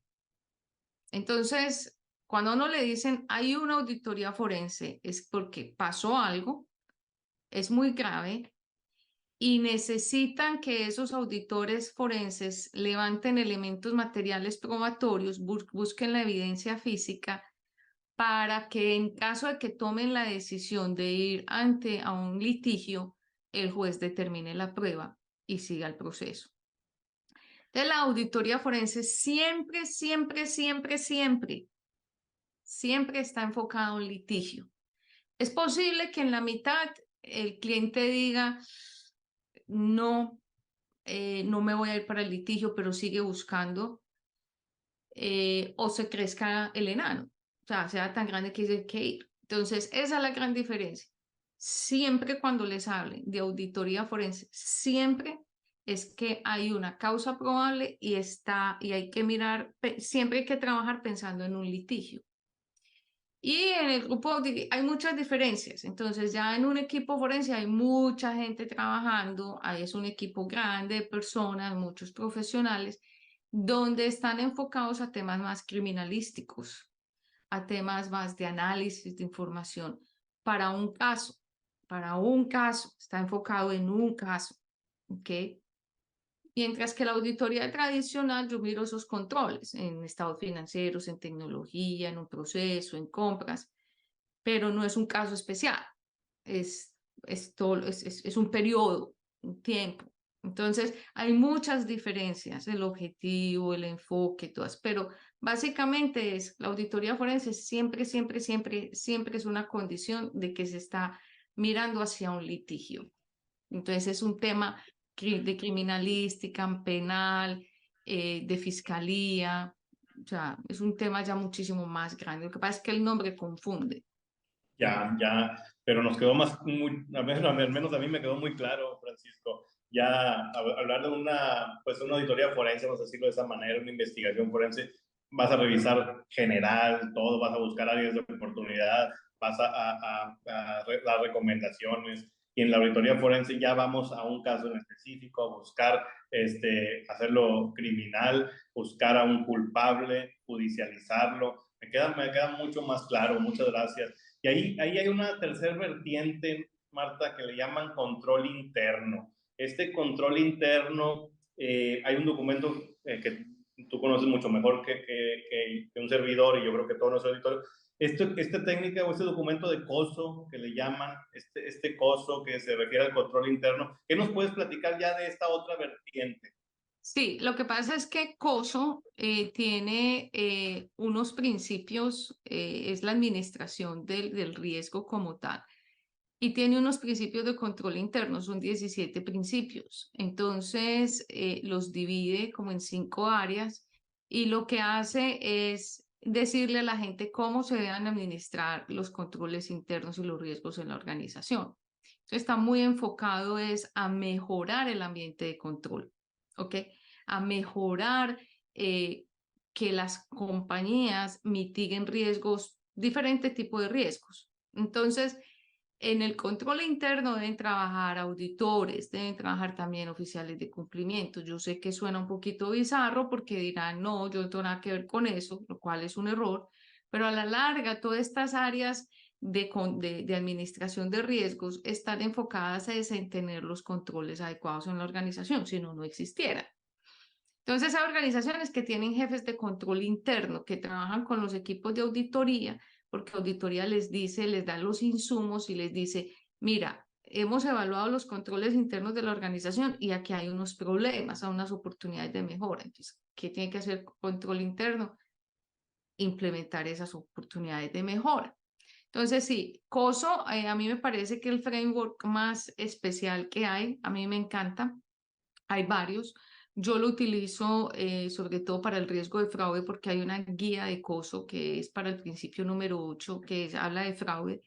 Entonces, cuando a uno le dicen hay una auditoría forense, es porque pasó algo, es muy grave y necesitan que esos auditores forenses levanten elementos materiales probatorios, busquen la evidencia física para que en caso de que tomen la decisión de ir ante a un litigio, el juez determine la prueba y siga el proceso. Entonces, la auditoría forense siempre, siempre, siempre, siempre, siempre está enfocada a un litigio. Es posible que en la mitad el cliente diga, no, no me voy a ir para el litigio, pero sigue buscando, o se crezca el enano, o sea tan grande que dice que ir. Entonces, esa es la gran diferencia. Siempre cuando les hablen de auditoría forense, siempre es que hay una causa probable y hay que mirar, siempre hay que trabajar pensando en un litigio. Y en el grupo hay muchas diferencias. Entonces, ya en un equipo forense hay mucha gente trabajando, ahí es un equipo grande de personas, muchos profesionales, donde están enfocados a temas más criminalísticos, a temas más de análisis de información. para un caso, está enfocado en un caso, ¿ok? Mientras que la auditoría tradicional, yo miro esos controles en estados financieros, en tecnología, en un proceso, en compras, pero no es un caso especial, es un periodo, un tiempo. Entonces, hay muchas diferencias, el objetivo, el enfoque, todas, pero básicamente es, la auditoría forense siempre es una condición de que se está mirando hacia un litigio. Entonces, es un tema de criminalística, penal, de fiscalía, o sea, es un tema ya muchísimo más grande. Lo que pasa es que el nombre confunde. Ya, pero nos quedó más, al menos a mí me quedó muy claro, Francisco. Ya hablar de pues una auditoría forense, vamos a decirlo de esa manera, una investigación forense, vas a revisar general, todo, vas a buscar áreas de oportunidad, vas a dar recomendaciones, y en la auditoría forense ya vamos a un caso en específico, a buscar hacerlo criminal, buscar a un culpable, judicializarlo. Me queda mucho más claro, muchas gracias. Y ahí hay una tercera vertiente, Marta, que le llaman control interno. Este control interno, hay un documento que tú conoces mucho mejor que un servidor, y yo creo que todos los auditores. Esta técnica o este documento de COSO, que le llaman, este COSO que se refiere al control interno, ¿qué nos puedes platicar ya de esta otra vertiente? Sí, lo que pasa es que COSO tiene unos principios, es la administración del riesgo como tal, y tiene unos principios de control interno, son 17 principios. Entonces, los divide como en 5 áreas, y lo que hace es decirle a la gente cómo se deben administrar los controles internos y los riesgos en la organización. Entonces, está muy enfocado es a mejorar el ambiente de control, ¿ok? A mejorar que las compañías mitiguen riesgos, diferentes tipos de riesgos. Entonces, en el control interno deben trabajar auditores, deben trabajar también oficiales de cumplimiento. Yo sé que suena un poquito bizarro porque dirán, no, yo no tengo nada que ver con eso, lo cual es un error, pero a la larga todas estas áreas de administración de riesgos están enfocadas a tener los controles adecuados en la organización, si no, no existiera. Entonces, hay organizaciones que tienen jefes de control interno que trabajan con los equipos de auditoría, porque auditoría les dice, les da los insumos y les dice, mira, hemos evaluado los controles internos de la organización y aquí hay unos problemas, hay unas oportunidades de mejora. Entonces, ¿qué tiene que hacer control interno? Implementar esas oportunidades de mejora. Entonces, sí, COSO, a mí me parece que el framework más especial que hay, a mí me encanta, hay varios. Yo lo utilizo sobre todo para el riesgo de fraude porque hay una guía de COSO que es para el principio número 8 que habla de fraude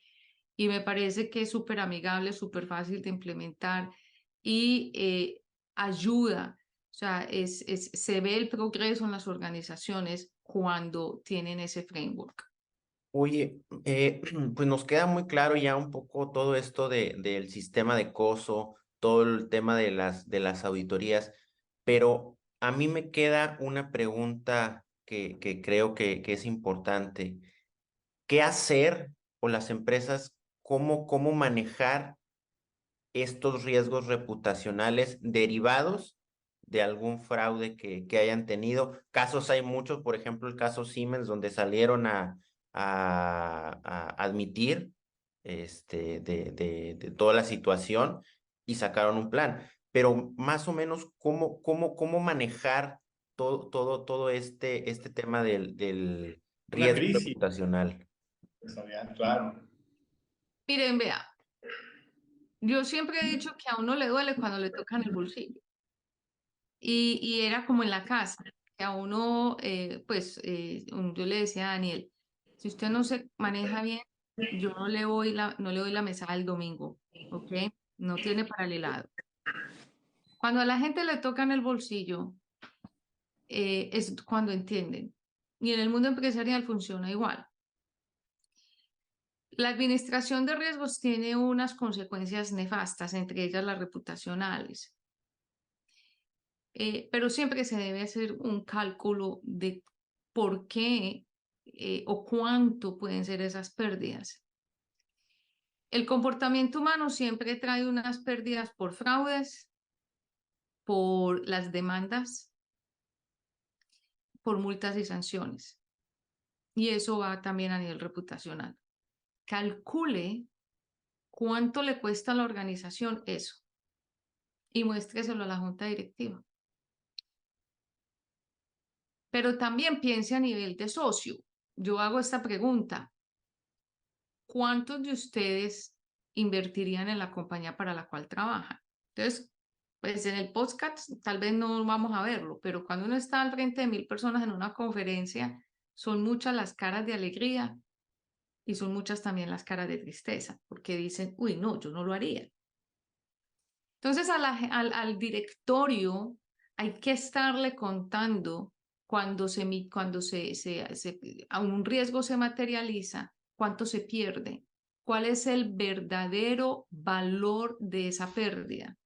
y me parece que es súper amigable, súper fácil de implementar y ayuda, o sea, se ve el progreso en las organizaciones cuando tienen ese framework. Oye, pues nos queda muy claro ya un poco todo esto del sistema de COSO, todo el tema de las auditorías, pero a mí me queda una pregunta que creo que es importante. ¿Qué hacer o las empresas, cómo manejar estos riesgos reputacionales derivados de algún fraude que hayan tenido? Casos hay muchos, por ejemplo, el caso Siemens, donde salieron a admitir de toda la situación y sacaron un plan. Pero más o menos, ¿cómo manejar todo este tema del Una riesgo crisis, reputacional? claro. Miren, vea, yo siempre he dicho que a uno le duele cuando le tocan el bolsillo. Y era como en la casa, que a uno, yo le decía a Daniel, si usted no se maneja bien, yo no le doy la mesa el domingo, ¿ok? No tiene para el helado. Cuando a la gente le tocan el bolsillo, es cuando entienden. Y en el mundo empresarial funciona igual. La administración de riesgos tiene unas consecuencias nefastas, entre ellas las reputacionales. Pero siempre se debe hacer un cálculo de por qué o cuánto pueden ser esas pérdidas. El comportamiento humano siempre trae unas pérdidas por fraudes, por las demandas, por multas y sanciones. Y eso va también a nivel reputacional. Calcule cuánto le cuesta a la organización eso y muéstreselo a la junta directiva. Pero también piense a nivel de socio. Yo hago esta pregunta. ¿Cuántos de ustedes invertirían en la compañía para la cual trabajan? Entonces, pues en el podcast tal vez no vamos a verlo, pero cuando uno está al frente de 1000 personas en una conferencia, son muchas las caras de alegría y son muchas también las caras de tristeza, porque dicen, uy, no, yo no lo haría. Entonces al directorio hay que estarle contando cuando a un riesgo se materializa, cuánto se pierde, cuál es el verdadero valor de esa pérdida.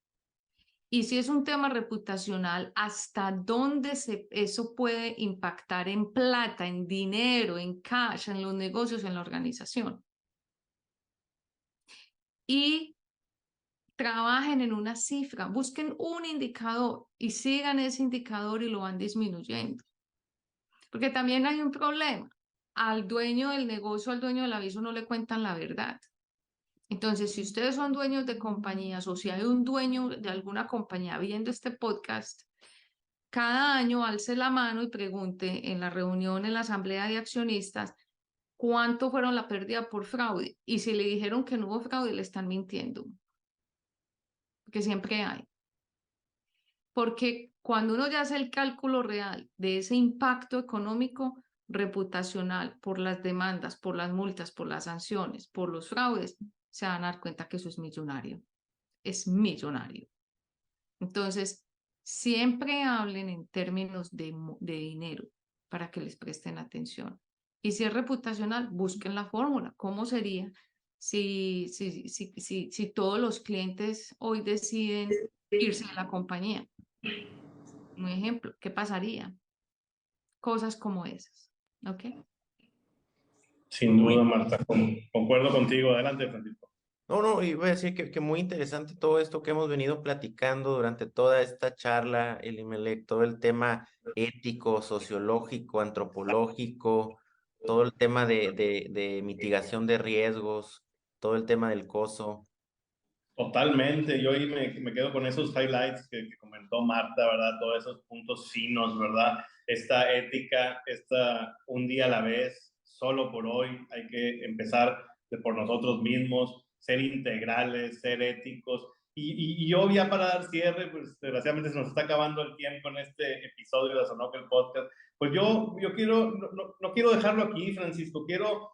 Y si es un tema reputacional, ¿hasta dónde eso puede impactar en plata, en dinero, en cash, en los negocios, en la organización? Y trabajen en una cifra, busquen un indicador y sigan ese indicador y lo van disminuyendo. Porque también hay un problema. Al dueño del negocio, al dueño del aviso no le cuentan la verdad. Entonces, si ustedes son dueños de compañías o si hay un dueño de alguna compañía viendo este podcast, cada año alce la mano y pregunte en la reunión, en la asamblea de accionistas, cuánto fueron la pérdida por fraude. Y si le dijeron que no hubo fraude, le están mintiendo. Porque siempre hay. Porque cuando uno ya hace el cálculo real de ese impacto económico, reputacional, por las demandas, por las multas, por las sanciones, por los fraudes, se van a dar cuenta que eso es millonario. Es millonario. Entonces, siempre hablen en términos de dinero para que les presten atención. Y si es reputacional, busquen la fórmula. ¿Cómo sería si todos los clientes hoy deciden irse de la compañía? Un ejemplo, ¿qué pasaría? Cosas como esas, ¿ok? Sin duda, Marta, concuerdo contigo. Adelante, Francisco. No, y voy a decir que muy interesante todo esto que hemos venido platicando durante toda esta charla, Elimelec, todo el tema ético, sociológico, antropológico, todo el tema de mitigación de riesgos, todo el tema del coso. Totalmente, yo ahí me quedo con esos highlights que comentó Marta, ¿verdad? Todos esos puntos finos, ¿verdad? Esta ética, esta un día a la vez, solo por hoy, hay que empezar por nosotros mismos, ser integrales, ser éticos. Y yo ya para dar cierre, pues desgraciadamente se nos está acabando el tiempo en este episodio de Sonoco el Podcast. Pues yo quiero, no quiero dejarlo aquí, Francisco, quiero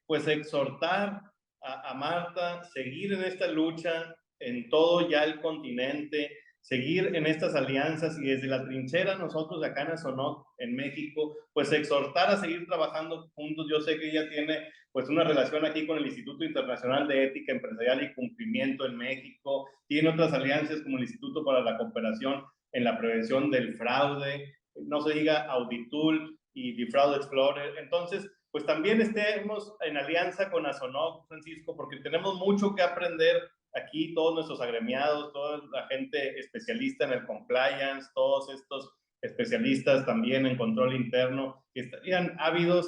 pues exhortar a Marta, seguir en esta lucha en todo ya el continente, seguir en estas alianzas y desde la trinchera nosotros de acá en Asonoc, en México, pues exhortar a seguir trabajando juntos. Yo sé que ella tiene pues una relación aquí con el Instituto Internacional de Ética Empresarial y Cumplimiento en México, tiene otras alianzas como el Instituto para la Cooperación en la Prevención del Fraude, no se diga Auditul y The Fraud Explorer. Entonces, pues también estemos en alianza con Asonoc, Francisco, porque tenemos mucho que aprender aquí, todos nuestros agremiados, toda la gente especialista en el compliance, todos estos especialistas también en control interno, que están ávidos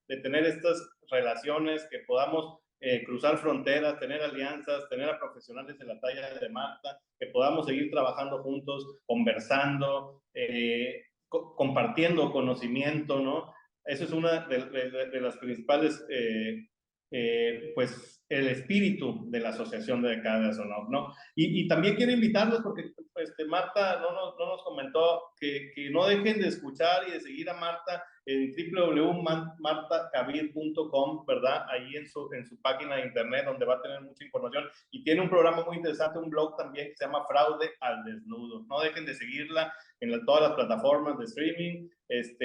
de tener estas relaciones, que podamos cruzar fronteras, tener alianzas, tener a profesionales de la talla de Marta, que podamos seguir trabajando juntos, conversando, compartiendo conocimiento, ¿no? Eso es una de las principales, pues, el espíritu de la asociación de acá de Asonoc, ¿no? Y también quiero invitarlos porque Marta no nos comentó que no dejen de escuchar y de seguir a Marta en www.martacabir.com, ¿verdad? Ahí en su página de internet donde va a tener mucha información y tiene un programa muy interesante, un blog también que se llama Fraude al Desnudo. No dejen de seguirla en todas las plataformas de streaming,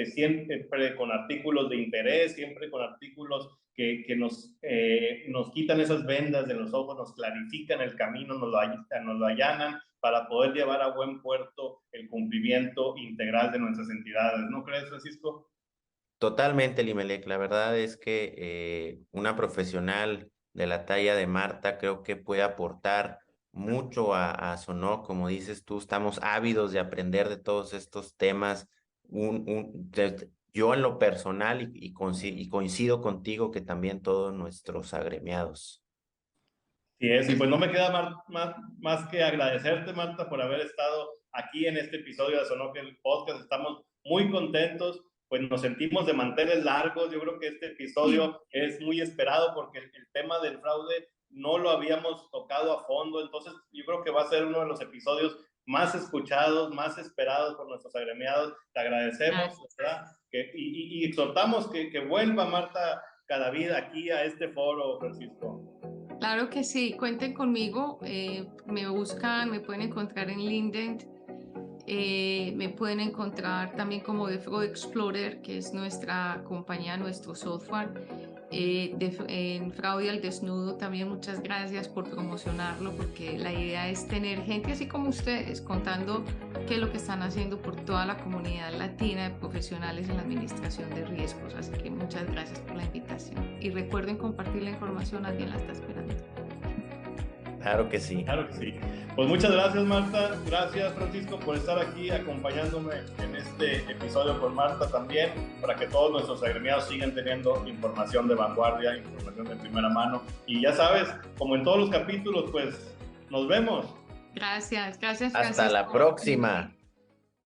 siempre con artículos de interés, siempre con artículos que nos quitan esas vendas de los ojos, nos clarifican el camino, nos lo allanan para poder llevar a buen puerto el cumplimiento integral de nuestras entidades. ¿No crees, Francisco? Totalmente, Limelec. La verdad es que una profesional de la talla de Marta, creo que puede aportar mucho a Sonoc. Como dices tú, estamos ávidos de aprender de todos estos temas. Yo en lo personal y coincido contigo que también todos nuestros agremiados. Sí, y pues no me queda más que agradecerte, Marta, por haber estado aquí en este episodio de Sonoc el Podcast. Estamos muy contentos, pues nos sentimos de manteles largos. Yo creo que este episodio es muy esperado porque el tema del fraude no lo habíamos tocado a fondo, entonces yo creo que va a ser uno de los episodios más escuchados, más esperados por nuestros agremiados. Te agradecemos, ¿verdad? Y exhortamos que vuelva Marta Cadavid aquí a este foro, Francisco. Claro que sí, cuenten conmigo, me buscan, me pueden encontrar en LinkedIn, me pueden encontrar también como de Fraud Explorer, que es nuestra compañía, nuestro software, en Fraude al Desnudo también. Muchas gracias por promocionarlo, porque la idea es tener gente así como ustedes contando qué es lo que están haciendo por toda la comunidad latina de profesionales en la administración de riesgos. Así que muchas gracias por la invitación y recuerden compartir la información, alguien la está esperando. Claro que sí. Claro que sí. Pues muchas gracias, Marta. Gracias, Francisco, por estar aquí acompañándome en este episodio con Marta también, para que todos nuestros agremiados sigan teniendo información de vanguardia, información de primera mano. Y ya sabes, como en todos los capítulos, pues nos vemos. Gracias, Francisco. Hasta la próxima.